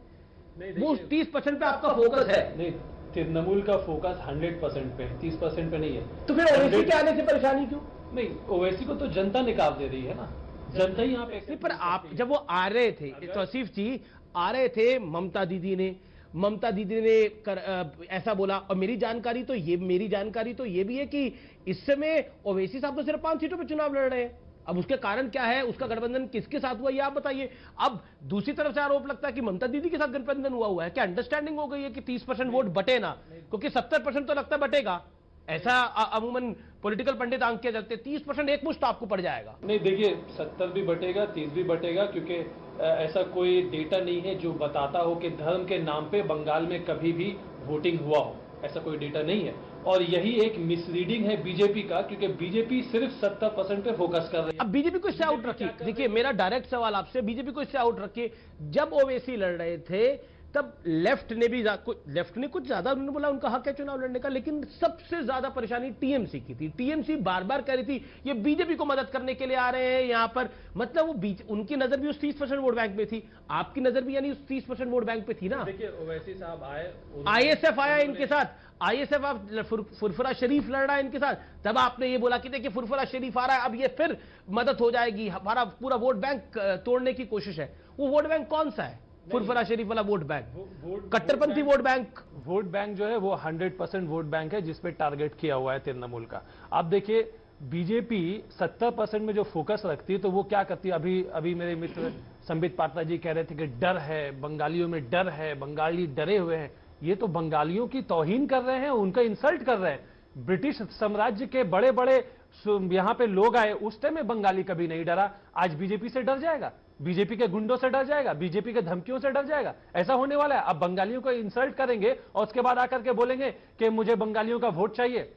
वो 30% पे आपका फोकस है। तृणमूल का फोकस 100% पे है, 30% पे नहीं है। तो फिर ओवैसी के आने से परेशानी क्यों? नहीं, ओवैसी को तो जनता निकाल दे रही है ना, जनता ही यहाँ पे नहीं, पर आप जब वो आ रहे थे तौसीफ जी आ रहे थे, ममता दीदी ने ऐसा बोला, और मेरी जानकारी तो ये भी है कि इस समय ओवैसी साहब तो सिर्फ 5 सीटों पे चुनाव लड़ रहे हैं। अब उसके कारण क्या है, उसका गठबंधन किसके साथ हुआ ये आप बताइए। अब दूसरी तरफ से आरोप लगता है कि ममता दीदी के साथ गठबंधन हुआ है। क्या अंडरस्टैंडिंग हो गई है कि 30% वोट बटे ना, क्योंकि 70% तो लगता है बटेगा, ऐसा अमूमन पॉलिटिकल पंडित आंक के चलते 30% एक मुश्त आपको पड़ जाएगा। नहीं, देखिए 70 भी बटेगा, 30 भी बटेगा, क्योंकि ऐसा कोई डेटा नहीं है जो बताता हो कि धर्म के नाम पे बंगाल में कभी भी वोटिंग हुआ हो, ऐसा कोई डेटा नहीं है। और यही एक मिसरीडिंग है बीजेपी का, क्योंकि बीजेपी सिर्फ 70% पे फोकस कर रही है। अब बीजेपी को इससे आउट रखिए, देखिए मेरा डायरेक्ट सवाल आपसे, बीजेपी को इससे आउट रखिए। जब ओवैसी लड़ रहे थे तब लेफ्ट ने कुछ ज्यादा, उन्होंने बोला उनका हक है चुनाव लड़ने का, लेकिन सबसे ज्यादा परेशानी टीएमसी की थी। टीएमसी बार बार कह रही थी ये बीजेपी को मदद करने के लिए आ रहे हैं यहां पर, मतलब वो उनकी नजर भी उस 30% वोट बैंक में थी, आपकी नजर भी यानी उस 30% वोट बैंक पे थी ना। देखिए ओवैसी साहब आए, आईएसएफ आया इनके साथ, आईएसएफ आप फुरफुरा शरीफ लड़ रहा है इनके साथ, तब आपने ये बोला कि देखिए फुरफुरा शरीफ आ रहा है, अब ये फिर मदद हो जाएगी, हमारा पूरा वोट बैंक तोड़ने की कोशिश है। वो वोट बैंक कौन सा है? फुरफुरा शरीफ वाला वोट बैंक, कट्टरपंथी वोट बैंक जो है वो 100% वोट बैंक है, जिसपे टारगेट किया हुआ है तृणमूल का। आप देखिए बीजेपी 70% में जो फोकस रखती है तो वो क्या करती है, अभी मेरे मित्र संबित पात्रा जी कह रहे थे कि डर है, बंगालियों में डर है, बंगाली डरे हुए हैं। ये तो बंगालियों की तौहीन कर रहे हैं, उनका इंसल्ट कर रहे हैं। ब्रिटिश साम्राज्य के बड़े बड़े यहां पे लोग आए, उस टाइम में बंगाली कभी नहीं डरा, आज बीजेपी से डर जाएगा, बीजेपी के गुंडों से डर जाएगा, बीजेपी के धमकियों से डर जाएगा। ऐसा होने वाला है। अब बंगालियों को इंसल्ट करेंगे और उसके बाद आकर के बोलेंगे कि मुझे बंगालियों का वोट चाहिए।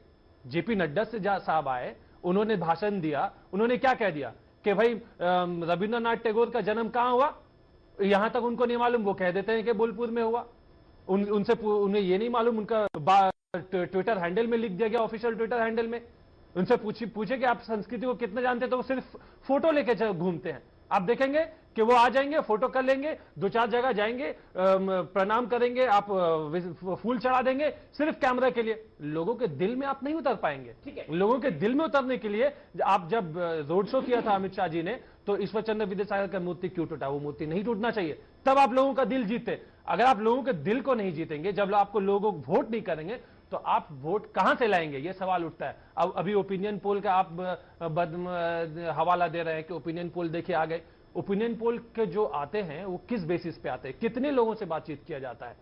जेपी नड्डा से साहब आए, उन्होंने भाषण दिया, उन्होंने क्या कह दिया कि भाई रविंद्रनाथ टैगोर का जन्म कहां हुआ, यहां तक उनको नहीं मालूम, वो कह देते हैं कि बोलपुर में हुआ। उन्हें ये नहीं मालूम, उनका ट्विटर हैंडल में लिख दिया गया, ऑफिशियल ट्विटर हैंडल में। उनसे पूछे कि आप संस्कृति को कितना जानते हैं, तो वो सिर्फ फोटो लेके घूमते हैं। आप देखेंगे कि वो आ जाएंगे, फोटो कर लेंगे, 2-4 जगह जाएंगे, प्रणाम करेंगे, आप फूल चढ़ा देंगे, सिर्फ कैमरा के लिए। लोगों के दिल में आप नहीं उतर पाएंगे। ठीक है, लोगों के दिल में उतरने के लिए आप जब रोड शो किया था अमित शाह जी ने, तो ईश्वर चंद्र विद्यासागर का मूर्ति क्यों टूटा? वो मूर्ति नहीं टूटना चाहिए, तब आप लोगों का दिल जीते। अगर आप लोगों के दिल को नहीं जीतेंगे, जब आपको लोग वोट नहीं करेंगे, तो आप वोट कहां से लाएंगे, ये सवाल उठता है। अब अभी ओपिनियन पोल का आप हवाला दे रहे हैं कि ओपिनियन पोल देखिए आ गए। ओपिनियन पोल के जो आते हैं वो किस बेसिस पे आते हैं, कितने लोगों से बातचीत किया जाता है?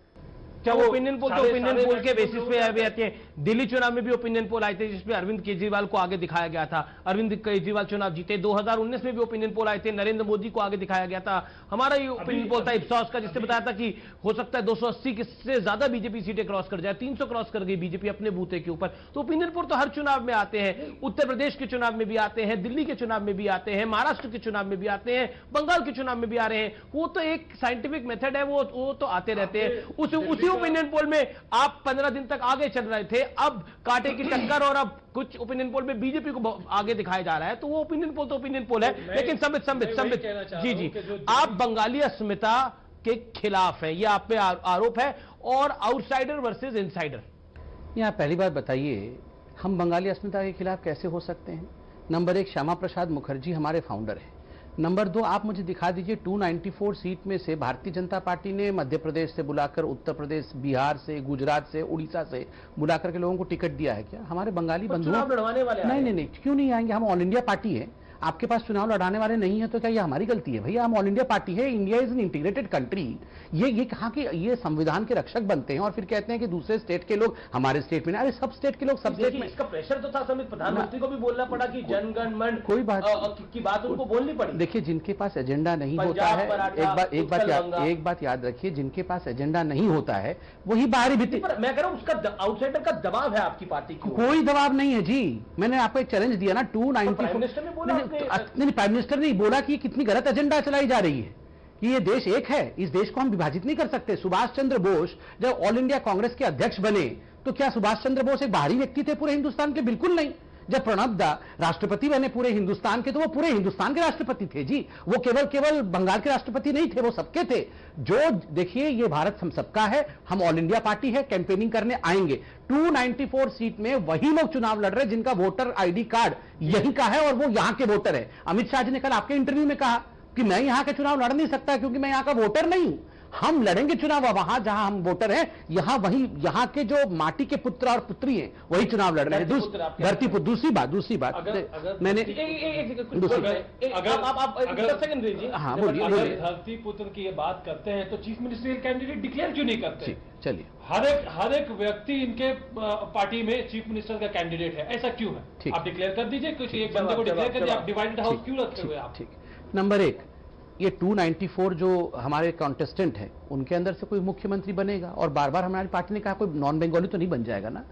क्या वो ओपिनियन पोल तो ओपिनियन पोल के बेसिस पे आते हैं। दिल्ली चुनाव में भी ओपिनियन पोल आए थे, जिसमें अरविंद केजरीवाल को आगे दिखाया गया था। अरविंद केजरीवाल चुनाव जीते। 2019 में भी ओपिनियन पोल आए थे, नरेंद्र मोदी को आगे दिखाया गया था। हमारा ये ओपिनियन पोल था इप्सॉस का, जिससे बताया था कि हो सकता है 280 से ज्यादा बीजेपी सीटें क्रॉस कर जाए, 300 क्रॉस कर गई बीजेपी अपने बूते के ऊपर। तो ओपिनियन पोल तो हर चुनाव में आते हैं, उत्तर प्रदेश के चुनाव में भी आते हैं, दिल्ली के चुनाव में भी आते हैं, महाराष्ट्र के चुनाव में भी आते हैं, बंगाल के चुनाव में भी आ रहे हैं। वो तो एक साइंटिफिक मेथड है, वो तो आते रहते हैं। उसी ओपिनियन पोल में आप 15 दिन तक आगे चल रहे थे, अब कांटे की टक्कर, और अब कुछ ओपिनियन पोल में बीजेपी को आगे दिखाया जा रहा है। तो वो ओपिनियन पोल तो ओपिनियन पोल है। लेकिन संबित जी आप बंगाली अस्मिता के खिलाफ है, ये आप पे आरोप है, और आउटसाइडर वर्सेस इनसाइडर। यहाँ पहली बात बताइए, हम बंगाली अस्मिता के खिलाफ कैसे हो सकते हैं? नंबर 1, श्यामा प्रसाद मुखर्जी हमारे फाउंडर हैं। नंबर 2, आप मुझे दिखा दीजिए 294 सीट में से भारतीय जनता पार्टी ने मध्य प्रदेश से बुलाकर, उत्तर प्रदेश, बिहार से, गुजरात से, उड़ीसा से बुलाकर के लोगों को टिकट दिया है क्या? हमारे बंगाली बंधुओं लड़वाने वाले नहीं, क्यों नहीं आएंगे? हम ऑल इंडिया पार्टी है, आपके पास चुनाव लड़ाने वाले नहीं है तो क्या ये हमारी गलती है? भैया हम ऑल इंडिया पार्टी है, India is an integrated country. ये कहा कि ये संविधान के रक्षक बनते हैं और फिर कहते हैं कि दूसरे स्टेट के लोग हमारे स्टेट में। अरे सब स्टेट के लोग सब स्टेट में। इसका प्रेशर तो था, समित प्रधानमंत्री को भी बोलना पड़ा कि जनगण मन कोई बात की बात उनको बोलनी पड़ी। देखिए, जिनके पास एजेंडा नहीं होता है, एक बात याद रखिए, जिनके पास एजेंडा नहीं होता है वही बाहरी भित्ति। मैं कह रहा हूं उसका आउटसाइडर का दबाव है आपकी पार्टी की। कोई दबाव नहीं है जी, मैंने आपको एक चैलेंज दिया ना। 294 प्राइम मिनिस्टर ने बोला कि कितनी गलत एजेंडा चलाई जा रही है, कि ये देश एक है, इस देश को हम विभाजित नहीं कर सकते। सुभाष चंद्र बोस जब ऑल इंडिया कांग्रेस के अध्यक्ष बने तो क्या सुभाष चंद्र बोस एक बाहरी व्यक्ति थे पूरे हिंदुस्तान के? बिल्कुल नहीं। जब प्रणब दा राष्ट्रपति बने पूरे हिंदुस्तान के, तो वो पूरे हिंदुस्तान के राष्ट्रपति थे जी, वो केवल बंगाल के राष्ट्रपति नहीं थे, वो सबके थे। जो देखिए, ये भारत हम सबका है, हम ऑल इंडिया पार्टी है, कैंपेनिंग करने आएंगे। 294 सीट में वही लोग चुनाव लड़ रहे हैं जिनका वोटर आईडी कार्ड यही का है और वो यहां के वोटर है। अमित शाह जी ने कल आपके इंटरव्यू में कहा कि मैं यहां के चुनाव लड़ नहीं सकता क्योंकि मैं यहां का वोटर नहीं हूं। हम लड़ेंगे चुनाव वहां जहां हम वोटर हैं, यहां के जो माटी के पुत्र और पुत्री हैं वही चुनाव लड़ रहे हैं। धरती पुत्र। दूसरी बात मैंने हाँ बोलिए। धरती पुत्र की ये बात करते हैं तो चीफ मिनिस्टर कैंडिडेट डिक्लेयर क्यों नहीं करते? चलिए, हर एक व्यक्ति इनके पार्टी में चीफ मिनिस्टर का कैंडिडेट है, ऐसा क्यों है? आप डिक्लेयर कर दीजिए, कुछ एक बंदे को डिक्लेयर कर दीजिए। आप डिवाइडेड हाउस क्यों रखते हुए आप? ठीक। नंबर 1, ये 294 जो हमारे कॉन्टेस्टेंट हैं उनके अंदर से कोई मुख्यमंत्री बनेगा, और बार बार हमारी पार्टी ने कहा कोई नॉन बंगाली तो नहीं बन जाएगा ना,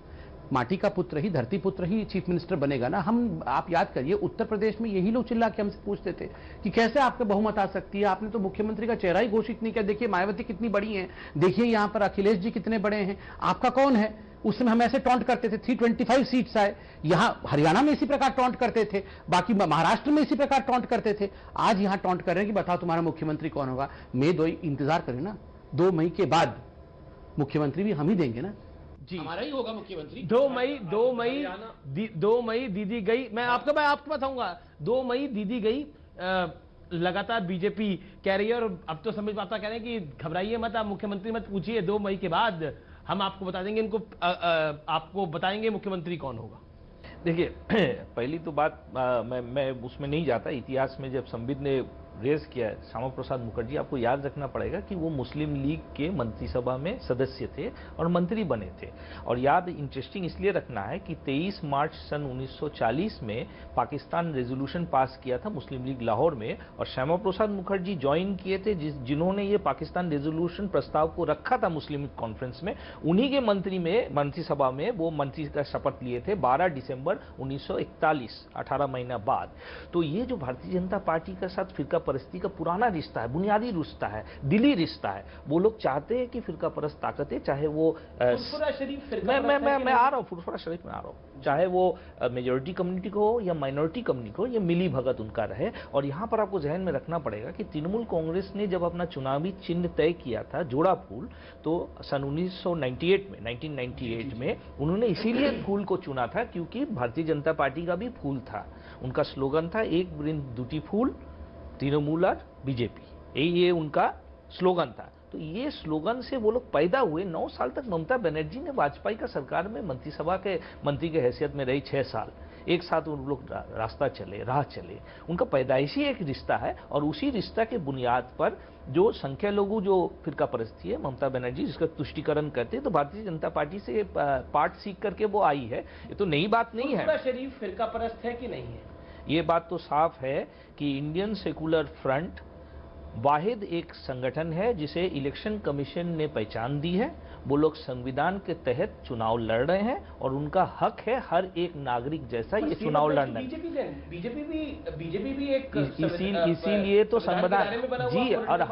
माटी का पुत्र ही, धरती पुत्र ही चीफ मिनिस्टर बनेगा ना। हम, आप याद करिए, उत्तर प्रदेश में यही लोग चिल्ला के हमसे पूछते थे कि कैसे आपके बहुमत आ सकती है, आपने तो मुख्यमंत्री का चेहरा ही घोषित नहीं किया। देखिए मायावती कितनी बड़ी है, देखिए यहां पर अखिलेश जी कितने बड़े हैं, आपका कौन है? उस समय हम ऐसे टॉन्ट करते थे। 325 सीट्स आए, यहां हरियाणा में इसी प्रकार टॉन्ट करते थे, बाकी महाराष्ट्र में इसी प्रकार टॉन्ट करते थे। आज यहां टॉन्ट कर रहे हैं कि बताओ तुम्हारा मुख्यमंत्री कौन होगा। मई 2 इंतजार करें ना, 2 मई के बाद मुख्यमंत्री भी हम ही देंगे ना जी, हमारा ही होगा मुख्यमंत्री। 2 मई दीदी गई। मैं आपको बताऊंगा, 2 मई दीदी गई। लगातार बीजेपी कह रही है, और अब तो समझ पाता कह रहे हैं कि घबराइए मत, आप मुख्यमंत्री मत पूछिए, 2 मई के बाद हम आपको बता देंगे, इनको आपको बताएंगे मुख्यमंत्री कौन होगा। देखिए, पहली तो बात, मैं उसमें नहीं जाता। इतिहास में जब संबित ने रेज किया श्यामा प्रसाद मुखर्जी, आपको याद रखना पड़ेगा कि वो मुस्लिम लीग के मंत्रिसभा में सदस्य थे और मंत्री बने थे। और याद इंटरेस्टिंग इसलिए रखना है कि 23 मार्च सन 1940 में पाकिस्तान रेजोल्यूशन पास किया था मुस्लिम लीग लाहौर में, और श्यामा प्रसाद मुखर्जी ज्वाइन किए थे जिन्होंने ये पाकिस्तान रेजोल्यूशन प्रस्ताव को रखा था मुस्लिम लीग कॉन्फ्रेंस में। उन्हीं के मंत्रिसभा में वो मंत्री का शपथ लिए थे 12 दिसंबर 1941, 18 महीना बाद। तो ये जो भारतीय जनता पार्टी के साथ फिरका परस्ती का पुराना रिश्ता है, बुनियादी रिश्ता है, दिली रिश्ता है। वो लोग चाहते हैं कि फिरका परस्त ताकतें, चाहे वो फुरफुरा शरीफ मैं आ रहा हूँ, फुरफुरा शरीफ में आ रहा हूँ, चाहे वो मेजोरिटी कम्युनिटी को हो या माइनॉरिटी कम्युनिटी को, ये मिली भगत उनका रहे। और यहाँ पर आपको जहन में रखना पड़ेगा कि तृणमूल कांग्रेस ने जब अपना चुनावी चिन्ह तय किया था जोड़ा फूल, तो सन 1998 में उन्होंने इसीलिए फूल को चुना था क्योंकि भारतीय जनता पार्टी का भी फूल था। उनका स्लोगन था, एक वृंद दुटी फूल, तृणमूल और बीजेपी, ये उनका स्लोगन था। तो ये स्लोगन से वो लोग पैदा हुए। 9 साल तक ममता बनर्जी ने वाजपेयी का सरकार में मंत्रिसभा के मंत्री के हैसियत में रही, 6 साल एक साथ उन लोग राह चले। उनका पैदाइशी एक रिश्ता है, और उसी रिश्ता के बुनियाद पर जो संख्या लोगों जो फिरका परस्ती है, ममता बनर्जी जिसका तुष्टिकरण करते हैं, तो भारतीय जनता पार्टी से पार्ट सीख करके वो आई है। ये तो नई बात नहीं है। शरीफ फिरका परस्त है कि नहीं है? ये बात तो साफ है कि इंडियन सेकुलर फ्रंट वाहिद एक संगठन है जिसे इलेक्शन कमीशन ने पहचान दी है। वो लोग संविधान के तहत चुनाव लड़ रहे हैं और उनका हक है हर एक नागरिक जैसा ये चुनाव लड़ना। बीजेपी भी एक इसीलिए तो संविधान जी, और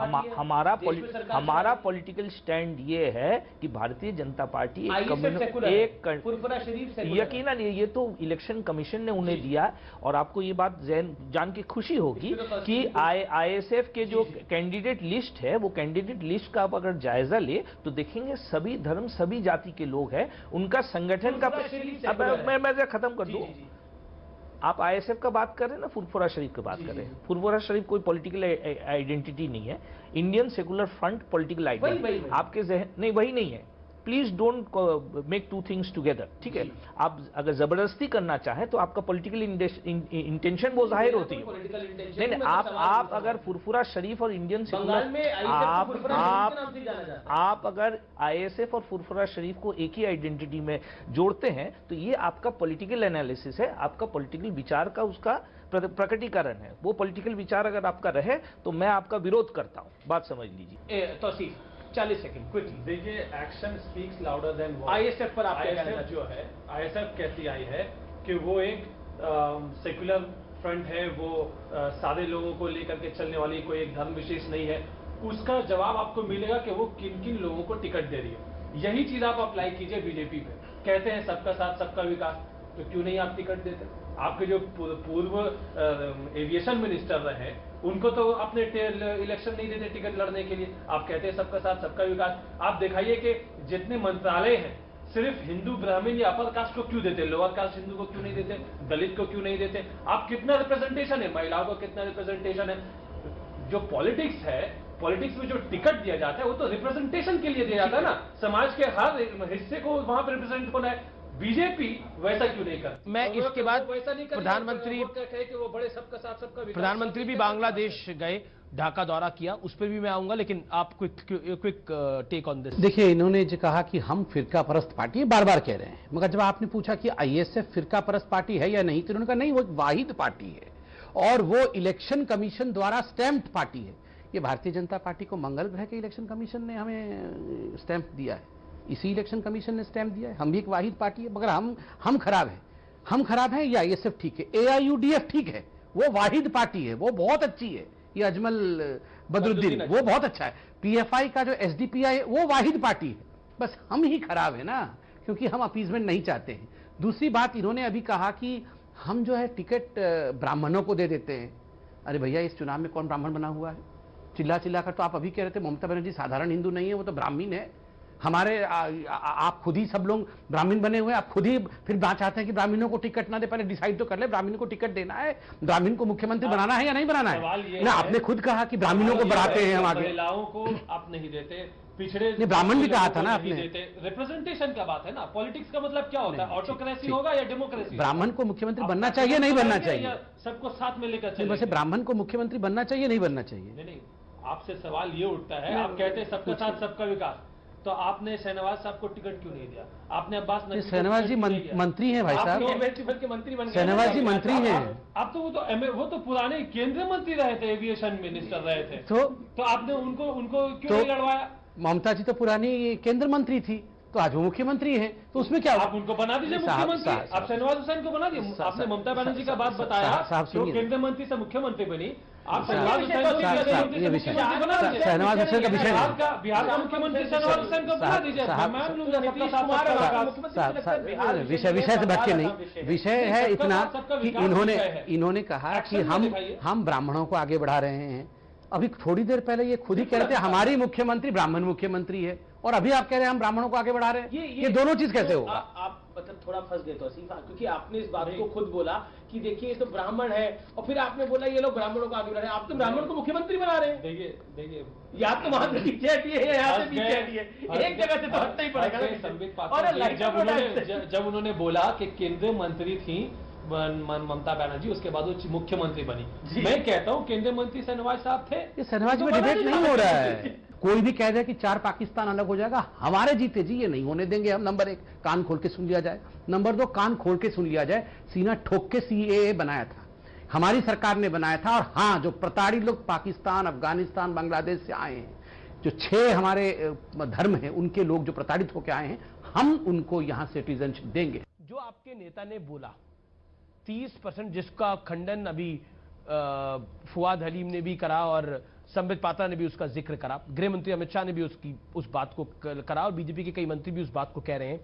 हमारा पॉलिटिकल स्टैंड ये है कि भारतीय जनता पार्टी यकीनन ये तो इलेक्शन कमीशन ने उन्हें दिया। और आपको ये बात जान के खुशी होगी कि ISF के जो कैंडिडेट लिस्ट है, वो कैंडिडेट लिस्ट का आप अगर जायजा ले तो देखेंगे सभी धर्म सभी जाति के लोग हैं। उनका संगठन का मैं खत्म कर दूं। आप ISF का बात कर रहे हैं ना, फुरफुरा शरीफ की बात कर रहे हैं। फुरफुरा शरीफ कोई पॉलिटिकल आइडेंटिटी नहीं है। Indian secular front political identity आपके जहन नहीं, वही नहीं है। Please don't make two things together, ठीक है? आप अगर जबरदस्ती करना चाहें तो आपका पॉलिटिकल इंटेंशन वो जाहिर होती है। नहीं, आप अगर फुरफुरा शरीफ और इंडियन सेकुलर, आप अगर ISF और फुरफुरा शरीफ को एक ही आइडेंटिटी में जोड़ते हैं तो ये आपका पॉलिटिकल एनालिसिस है, आपका पॉलिटिकल विचार का उसका प्रकटीकरण है। वो पॉलिटिकल विचार अगर आपका रहे तो मैं आपका विरोध करता हूं, बात समझ लीजिए। Tauseef 40 second quickly. देखिए, action speaks louder than words. ISF पर आप क्या कहना जो है, ISF कहती आई है कि वो एक सेक्युलर फ्रंट है, वो सादे लोगों को लेकर के चलने वाली कोई एक धर्म विशेष नहीं है। उसका जवाब आपको मिलेगा कि वो किन किन लोगों को टिकट दे रही है। यही चीज आप अप्लाई कीजिए बीजेपी पे। कहते हैं सबका साथ सबका विकास, तो क्यों नहीं आप टिकट देते? आपके जो पूर्व एविएशन मिनिस्टर रहे, उनको तो अपने इलेक्शन नहीं देते टिकट लड़ने के लिए। आप कहते हैं सबका साथ सबका विकास। आप दिखाइए कि जितने मंत्रालय हैं सिर्फ हिंदू, ब्राह्मण या अपर कास्ट को क्यों देते, लोअर कास्ट हिंदू को क्यों नहीं देते, दलित को क्यों नहीं देते? आप कितना रिप्रेजेंटेशन है, महिलाओं को कितना रिप्रेजेंटेशन है? जो पॉलिटिक्स है, पॉलिटिक्स में जो टिकट दिया जाता है वो तो रिप्रेजेंटेशन के लिए दिया जाता है ना, समाज के हर हिस्से को वहां पर रिप्रेजेंट होना है। बीजेपी वैसा क्यों नहीं करती? मैं इसके बाद वैसा नहीं प्रधानमंत्री कि वो बड़े सबका साथ सबका विकास। प्रधानमंत्री भी बांग्लादेश गए, ढाका दौरा किया, उस पर भी मैं आऊंगा, लेकिन आप क्विक टेक ऑन दिस। देखिए, इन्होंने जो कहा कि हम फिरका परस्त पार्टी है, बार बार कह रहे हैं, मगर जब आपने पूछा कि आईएसएफ फिरका परस्त पार्टी है या नहीं, तो उन्होंने कहा नहीं, वो एक वाहिद पार्टी है और वो इलेक्शन कमीशन द्वारा स्टैम्प्ड पार्टी है। ये भारतीय जनता पार्टी को मंगल ग्रह के इलेक्शन कमीशन ने हमें स्टैंप दिया है, इसी इलेक्शन कमीशन ने स्टैंप दिया है। हम भी एक वाहिद पार्टी है, मगर हम खराब हैं। हम खराब हैं या आईएसएफ ठीक है, एआईयूडीएफ ठीक है, वो वाहिद पार्टी है, वो बहुत अच्छी है। ये अजमल बदरुद्दीन वो बहुत अच्छा है। पीएफआई का जो एसडीपीआई है वो वाहिद पार्टी है। बस हम ही खराब है ना, क्योंकि हम अपीजमेंट नहीं चाहते हैं। दूसरी बात, इन्होंने अभी कहा कि हम जो है टिकट ब्राह्मणों को दे देते हैं। अरे भैया, इस चुनाव में कौन ब्राह्मण बना हुआ है? चिल्ला चिल्ला कर तो आप अभी कह रहे थे ममता बनर्जी साधारण हिंदू नहीं है, वो तो ब्राह्मण है। हमारे आप खुद ही सब लोग ब्राह्मण बने हुए, आप खुद ही फिर चाहते हैं कि ब्राह्मणों को टिकट ना दे। पहले डिसाइड तो कर ले, ब्राह्मणों को टिकट देना है, ब्राह्मण को मुख्यमंत्री बनाना है या नहीं बनाना है ना। आपने खुद कहा कि ब्राह्मणों को बढ़ाते हैं हम आगे, महिलाओं को आप नहीं देते, पिछड़े ब्राह्मण भी कहा था ना आपने। रिप्रेजेंटेशन का बात है ना, पॉलिटिक्स का मतलब क्या होता है? ऑटोक्रेसी होगा या डेमोक्रेसी? ब्राह्मण को मुख्यमंत्री बनना चाहिए नहीं बनना चाहिए? सबको साथ में लेकर चलिए। वैसे ब्राह्मण को मुख्यमंत्री बनना चाहिए नहीं बनना चाहिए? नहीं, आपसे सवाल ये उठता है, आप कहते हैं सबका साथ सबका विकास, तो आपने शहनवाज साहब को टिकट क्यों नहीं दिया? आपने अब्बास नकवी को शहनवाज जी मंत्री हैं भाई साहब, मंत्री बन गए। शहनवाज जी मंत्री हैं। आप तो वो तो पुराने केंद्रीय मंत्री रहे थे, एविएशन मिनिस्टर रहे थे, तो आपने उनको क्यों नहीं लड़वाया? ममता जी तो पुरानी केंद्र मंत्री थी, तो आज वो मुख्यमंत्री हैं, तो उसमें क्या? आप उनको बना दीजिए मुख्यमंत्री। आप शहनवाज हुसैन को बना दीजिए। आपने ममता बनर्जी का बात बताया, तो केंद्रीय मंत्री से मुख्यमंत्री बनी। आप शहनवाज हुसैन को शहनवाज हुसैन का विषय बिहार का मुख्यमंत्री शहनवाज हुसैन को बना दीजिए। विषय से भटके नहीं। विषय है इतना कि इन्होंने कहा कि हम ब्राह्मणों को आगे बढ़ा रहे हैं। अभी थोड़ी देर पहले ये खुद ही कह रहे थे हमारी मुख्यमंत्री ब्राह्मण मुख्यमंत्री है, और अभी आप कह रहे हैं हम ब्राह्मणों को आगे बढ़ा रहे हैं। ये दोनों चीज कैसे होगा? आप मतलब थोड़ा फंस गए तो क्योंकि आपने इस बात को खुद बोला कि देखिए ये तो ब्राह्मण है, और फिर आपने बोला ये लोग ब्राह्मणों को आगे बढ़ा रहे हैं। आप तो ब्राह्मण को मुख्यमंत्री बना रहे हैं। देखिए या तो वहां से पीछे हटिए या यहाँ से पीछे हटिए, एक जगह से तो हटना ही पड़ेगा। जब उन्होंने बोला कि केंद्रीय मंत्री थी ममता बनर्जी, उसके बाद वो मुख्यमंत्री बनी, मैं कहता हूँ केंद्रीय मंत्री शहनवाज साहब थे। ये शहनवाज में डिबेट नहीं हो रहा है। कोई भी कह दे कि 4 पाकिस्तान अलग हो जाएगा, हमारे जीते जी ये नहीं होने देंगे हम। नंबर 1, कान खोल के सुन लिया जाए। नंबर 2, कान खोल के सुन लिया जाए, सीना ठोक के सीएए बनाया था, हमारी सरकार ने बनाया था। और हाँ, जो प्रताड़ित लोग पाकिस्तान, अफगानिस्तान, बांग्लादेश से आए हैं, जो 6 हमारे धर्म हैं, उनके लोग जो प्रताड़ित होकर आए हैं, हम उनको यहां सिटीजनशिप देंगे। जो आपके नेता ने बोला 30%, जिसका खंडन अभी फुआद हलीम ने भी करा और संबित पात्रा ने भी उसका जिक्र करा, गृह मंत्री अमित शाह ने भी उस बात को करा, और बीजेपी के कई मंत्री भी उस बात को कह रहे हैं।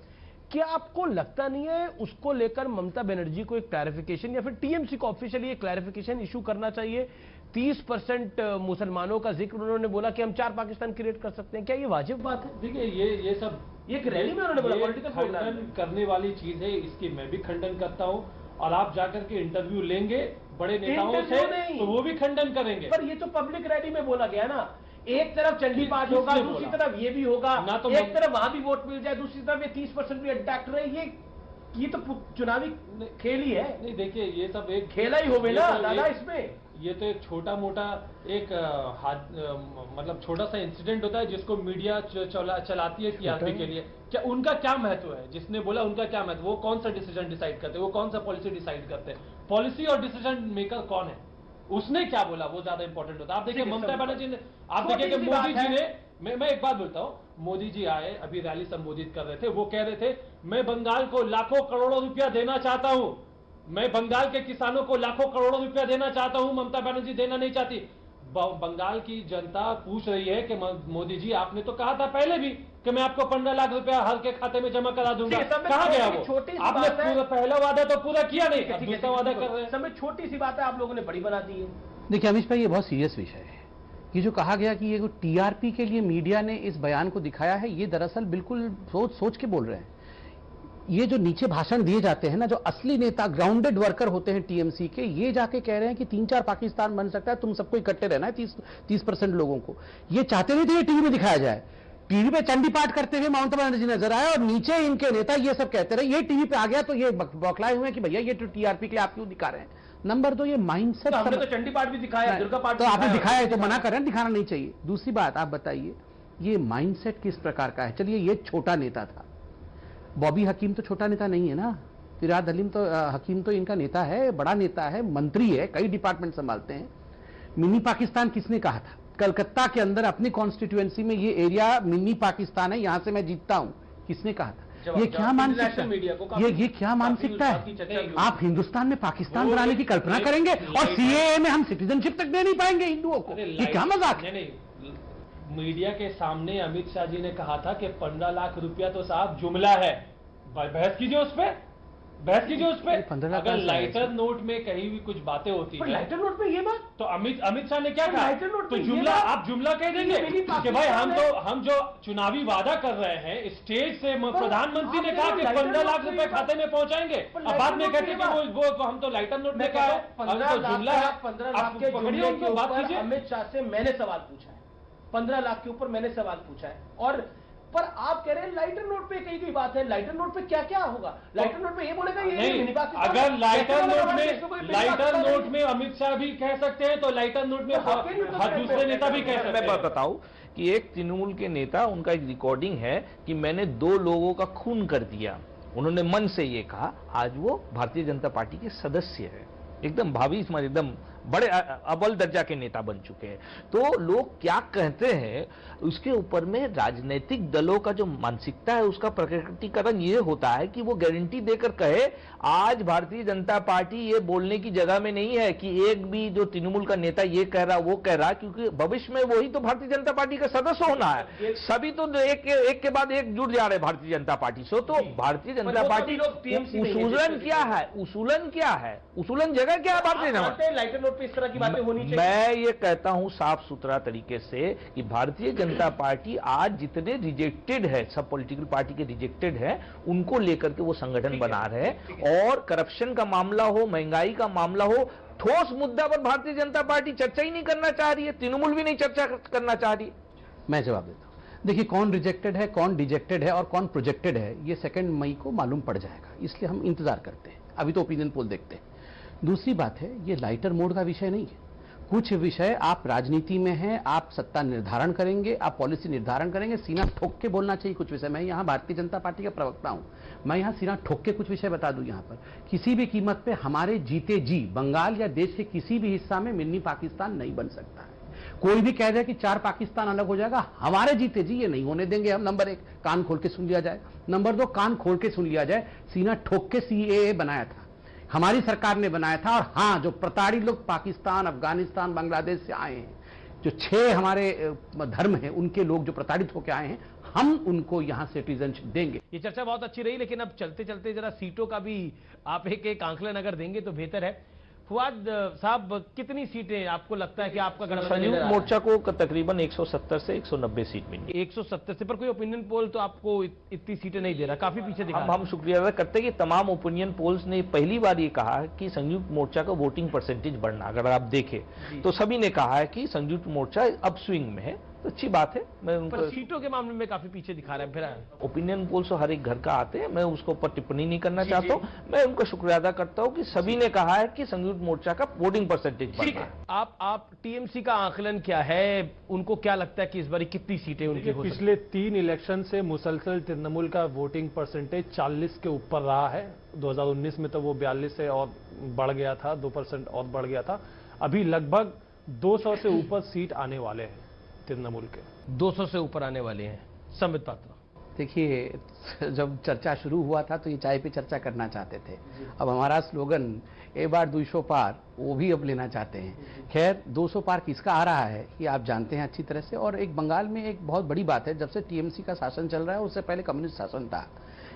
क्या आपको लगता नहीं है उसको लेकर ममता बनर्जी को एक क्लैरिफिकेशन या फिर टीएमसी को ऑफिशियली एक क्लैरिफिकेशन इशू करना चाहिए? 30% मुसलमानों का जिक्र उन्होंने बोला कि हम 4 पाकिस्तान क्रिएट कर सकते हैं, क्या ये वाजिब बात है? देखिए, ये सब एक रैली में उन्होंने बोला, पॉलिटिकल खंडन करने वाली चीज है, इसकी मैं भी खंडन करता हूँ। और आप जाकर के इंटरव्यू लेंगे बड़े नेताओं से, तो वो भी खंडन करेंगे। पर ये तो पब्लिक रैली में बोला गया ना, एक तरफ चंडी पाठ होगा, दूसरी तरफ ये भी होगा ना, तो एक तरफ वहां भी वोट मिल जाए, दूसरी तरफ ये 30% भी अटैक रहे। ये तो चुनावी खेल ही है। नहीं, देखिए, ये सब एक खेला ही होगा ना दादा। इसमें ये तो एक छोटा मोटा एक मतलब छोटा सा इंसिडेंट होता है जिसको मीडिया चलाती है टीआरपी के लिए। क्या उनका क्या महत्व है? जिसने बोला उनका क्या महत्व? वो कौन सा डिसीजन डिसाइड करते हैं, वो कौन सा पॉलिसी डिसाइड करते हैं? पॉलिसी और डिसीजन मेकर कौन है? उसने क्या बोला वो ज्यादा इंपॉर्टेंट होता है। आप देखिए ममता बनर्जी ने, आप देखिए कि मोदी जी ने, मैं एक बात बोलता हूँ, मोदी जी आए, अभी रैली संबोधित कर रहे थे, वो कह रहे थे मैं बंगाल को लाखों करोड़ों रुपया देना चाहता हूं, मैं बंगाल के किसानों को लाखों करोड़ों रुपया देना चाहता हूं, ममता बनर्जी देना नहीं चाहती। बंगाल की जनता पूछ रही है कि मोदी जी आपने तो कहा था पहले भी कि मैं आपको 15 लाख रुपया हर के खाते में जमा करा दूंगा। ठीक है, सब में कहाँ गया वो? छोटी सी आपने बात है। पूरा पहला वादा तो पूरा किया नहीं, ठीक है, अब ठीक है, दूसरा वादा कर रहे हैं। सब में छोटी सी बात है, आप लोगों ने बड़ी बना दी है। देखिए अमित भाई, ये बहुत सीरियस विषय है। ये जो कहा गया कि ये टीआरपी के लिए मीडिया ने इस बयान को दिखाया है, ये दरअसल बिल्कुल सोच के बोल रहे हैं। ये जो नीचे भाषण दिए जाते हैं ना, जो असली नेता ग्राउंडेड वर्कर होते हैं टीएमसी के, ये जाके कह रहे हैं कि 3-4 पाकिस्तान बन सकता है, तुम सबको इकट्ठे रहना है 30% लोगों को। ये चाहते नहीं थे ये टीवी में दिखाया जाए। टीवी पे चंडी पाठ करते हुए ममता बनर्जी नजर आए और नीचे इनके नेता ये सब कहते रहे। ये टीवी पे आ गया तो ये बौखलाए हुए हैं कि भैया ये तो टीआरपी के लिए आप क्यों दिखा रहे हैं। नंबर 2, ये माइंडसेट। तो हमने तो चंडी पाठ भी दिखाया, दुर्गा पाठ तो आपने दिखाया है तो मना कर रहे हैं, दिखाना नहीं चाहिए। दूसरी बात, आप बताइए ये माइंडसेट किस प्रकार का है। चलिए ये छोटा नेता था, बॉबी हकीम तो छोटा नेता नहीं है ना, फिराद हकीम तो इनका नेता है, बड़ा नेता है, मंत्री है, कई डिपार्टमेंट संभालते हैं। मिनी पाकिस्तान किसने कहा था? कलकत्ता के अंदर अपनी कॉन्स्टिट्यूएंसी में ये एरिया मिनी पाकिस्तान है, यहां से मैं जीतता हूं, किसने कहा था? ये क्या मानसिकता है? ये क्या मानसिकता है? आप हिंदुस्तान में पाकिस्तान बनाने की कल्पना करेंगे और सीएए में हम सिटीजनशिप तक दे नहीं पाएंगे हिंदुओं को? ये क्या मजाक है? मीडिया के सामने अमित शाह जी ने कहा था कि 15 लाख रुपया तो साहब जुमला है। बहस कीजिए उस पर, बहस कीजिए उस पर। अगर लाइटर नोट में कहीं भी कुछ बातें होती है, लाइटर नोट पे ये बात तो अमित शाह ने क्या कहा? लाइटर नोट तो जुमला, आप जुमला कह देंगे कि भाई हम जो चुनावी वादा कर रहे हैं, स्टेज से प्रधानमंत्री ने कहा कि 15 लाख रुपए खाते में पहुंचाएंगे, अब बाद में कहते हैं कि वो हम तो लाइटर नोट में कहा है, 15 जुमला है। 15 लाख के जुमले के ऊपर अमित शाह से मैंने सवाल पूछा है, 15 लाख के ऊपर मैंने सवाल पूछा है। और पर आप कह रहे हैं लाइटर नोट पे कई बात है, लाइटर नोट पे क्या क्या होगा? लाइटर नोट पे ये बोलेगा ये नहीं, अगर लाइटर नोट में अमित शाह भी कह सकते हैं तो लाइटर नोट में हर दूसरे नेता भी कह सकते हैं। मैं बताऊं कि एक तृणमूल के नेता, उनका एक रिकॉर्डिंग है कि मैंने 2 लोगों का खून कर दिया, उन्होंने मन से ये कहा। आज वो भारतीय जनता पार्टी के सदस्य है, एकदम भावी एकदम बड़े अव्वल दर्जा के नेता बन चुके हैं। तो लोग क्या कहते हैं उसके ऊपर में राजनीतिक दलों का जो मानसिकता है उसका प्रकटीकरण ये होता है कि वो गारंटी देकर कहे आज भारतीय जनता पार्टी ये बोलने की जगह में नहीं है कि एक भी जो तृणमूल का नेता ये कह रहा वो कह रहा, क्योंकि भविष्य में वही तो भारतीय जनता पार्टी का सदस्य होना है। सभी तो एक के बाद एक जुड़ जा रहे भारतीय जनता पार्टी से। तो भारतीय जनता पार्टी उसूलन क्या है? उसूलन क्या है? उसूलन जगह क्या है भारतीय जनता पार्टी? इस तरह की बातें होनी चाहिए। मैं ये कहता हूं साफ सुथरा तरीके से कि भारतीय जनता पार्टी आज जितने रिजेक्टेड है, सब पॉलिटिकल पार्टी के रिजेक्टेड है, उनको लेकर के वो संगठन बना रहे हैं। और करप्शन का मामला हो, महंगाई का मामला हो, ठोस मुद्दा पर भारतीय जनता पार्टी चर्चा ही नहीं करना चाह रही है, तृणमूल भी नहीं चर्चा करना चाह रही है। मैं जवाब देता हूं। देखिए, कौन रिजेक्टेड है, कौन डिजेक्टेड है और कौन प्रोजेक्टेड है, ये 2 मई को मालूम पड़ जाएगा, इसलिए हम इंतजार करते हैं। अभी तो ओपिनियन पोल देखते हैं। दूसरी बात है, ये लाइटर मोड का विषय नहीं है। कुछ विषय आप राजनीति में हैं, आप सत्ता निर्धारण करेंगे, आप पॉलिसी निर्धारण करेंगे, सीना ठोक के बोलना चाहिए कुछ विषय। मैं यहां भारतीय जनता पार्टी का प्रवक्ता हूं, मैं यहां सीना ठोक के कुछ विषय बता दूं। यहां पर किसी भी कीमत पे हमारे जीते जी बंगाल या देश के किसी भी हिस्सा में मिनी पाकिस्तान नहीं बन सकता है। कोई भी कह दे कि 4 पाकिस्तान अलग हो जाएगा, हमारे जीते जी ये नहीं होने देंगे हम। नंबर 1, कान खोल के सुन लिया जाए। नंबर 2, कान खोल के सुन लिया जाए, सीना ठोक के सीएए बनाया था, हमारी सरकार ने बनाया था। और हां, जो प्रताड़ित लोग पाकिस्तान, अफगानिस्तान, बांग्लादेश से आए हैं, जो 6 हमारे धर्म हैं, उनके लोग जो प्रताड़ित होकर आए हैं, हम उनको यहां सिटीजनशिप देंगे। ये चर्चा बहुत अच्छी रही, लेकिन अब चलते चलते जरा सीटों का भी आप एक आंकलन अगर देंगे तो बेहतर है। फुआद साहब, कितनी सीटें आपको लगता है कि आपका गठबंधन? संयुक्त मोर्चा को तकरीबन 170 से 190 सीट मिली। 170 से, पर कोई ओपिनियन पोल तो आपको इतनी सीटें नहीं दे रहा, काफी पीछे दिखा। हम शुक्रिया अदा करते हैं कि तमाम ओपिनियन पोल्स ने पहली बार ये कहा कि संयुक्त मोर्चा का वोटिंग परसेंटेज बढ़ना, अगर आप देखें तो सभी ने कहा है कि संयुक्त मोर्चा अप स्विंग में है, तो अच्छी बात है। मैं पर सीटों के मामले में काफी पीछे दिखा रहा है। फिर ओपिनियन पोल्स तो हर एक घर का आते हैं, मैं उसको ऊपर टिप्पणी नहीं करना चाहता हूं। मैं उनका शुक्रिया अदा करता हूं कि सभी ने कहा है कि संयुक्त मोर्चा का वोटिंग परसेंटेज बढ़ना है। आप टीएमसी का आकलन क्या है? उनको क्या लगता है कि इस बार कितनी सीटें उनकी हो? पिछले 3 इलेक्शन से मुसलसल तृणमूल का वोटिंग परसेंटेज 40 के ऊपर रहा है। 2019 में तो वो 42 से और बढ़ गया था, 2% और बढ़ गया था। अभी लगभग 200 से ऊपर सीट आने वाले हैं तृणमूल के। 200 से ऊपर आने वाले हैं। संबित पात्रा, देखिए, जब चर्चा शुरू हुआ था तो ये चाय पे चर्चा करना चाहते थे। अब हमारा स्लोगन ए बार 200 पार, वो भी अब लेना चाहते हैं। खैर, 200 पार किसका आ रहा है ये आप जानते हैं अच्छी तरह से। और एक बंगाल में एक बहुत बड़ी बात है, जब से टीएमसी का शासन चल रहा है, उससे पहले कम्युनिस्ट शासन था,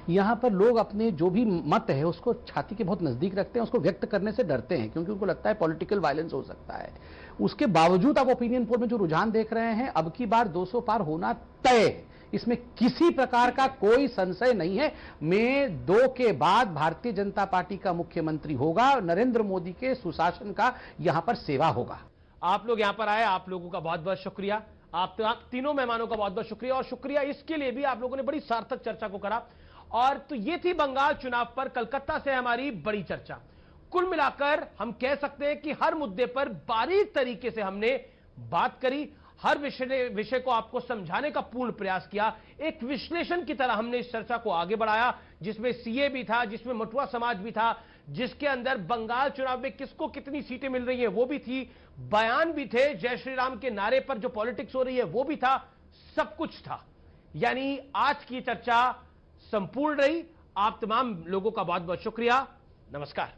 यहाँ पर लोग अपने जो भी मत है उसको छाती के बहुत नजदीक रखते हैं, उसको व्यक्त करने से डरते हैं, क्योंकि उनको लगता है पॉलिटिकल वायलेंस हो सकता है। उसके बावजूद आप ओपिनियन पोल में जो रुझान देख रहे हैं, अब की बार 200 पार होना तय है, इसमें किसी प्रकार का कोई संशय नहीं है। मई 2 के बाद भारतीय जनता पार्टी का मुख्यमंत्री होगा, नरेंद्र मोदी के सुशासन का यहां पर सेवा होगा। आप लोग यहां पर आए, आप लोगों का बहुत बहुत शुक्रिया। आप तीनों मेहमानों का बहुत बहुत शुक्रिया, और शुक्रिया इसके लिए भी आप लोगों ने बड़ी सार्थक चर्चा को करा। और तो ये थी बंगाल चुनाव पर कलकत्ता से हमारी बड़ी चर्चा। कुल मिलाकर हम कह सकते हैं कि हर मुद्दे पर बारीक तरीके से हमने बात करी, हर विषय को आपको समझाने का पूर्ण प्रयास किया। एक विश्लेषण की तरह हमने इस चर्चा को आगे बढ़ाया, जिसमें सीए भी था, जिसमें मटुआ समाज भी था, जिसके अंदर बंगाल चुनाव में किसको कितनी सीटें मिल रही हैं वो भी थी, बयान भी थे, जय श्री राम के नारे पर जो पॉलिटिक्स हो रही है वो भी था, सब कुछ था। यानी आज की चर्चा संपूर्ण रही। आप तमाम लोगों का बहुत बहुत शुक्रिया। नमस्कार।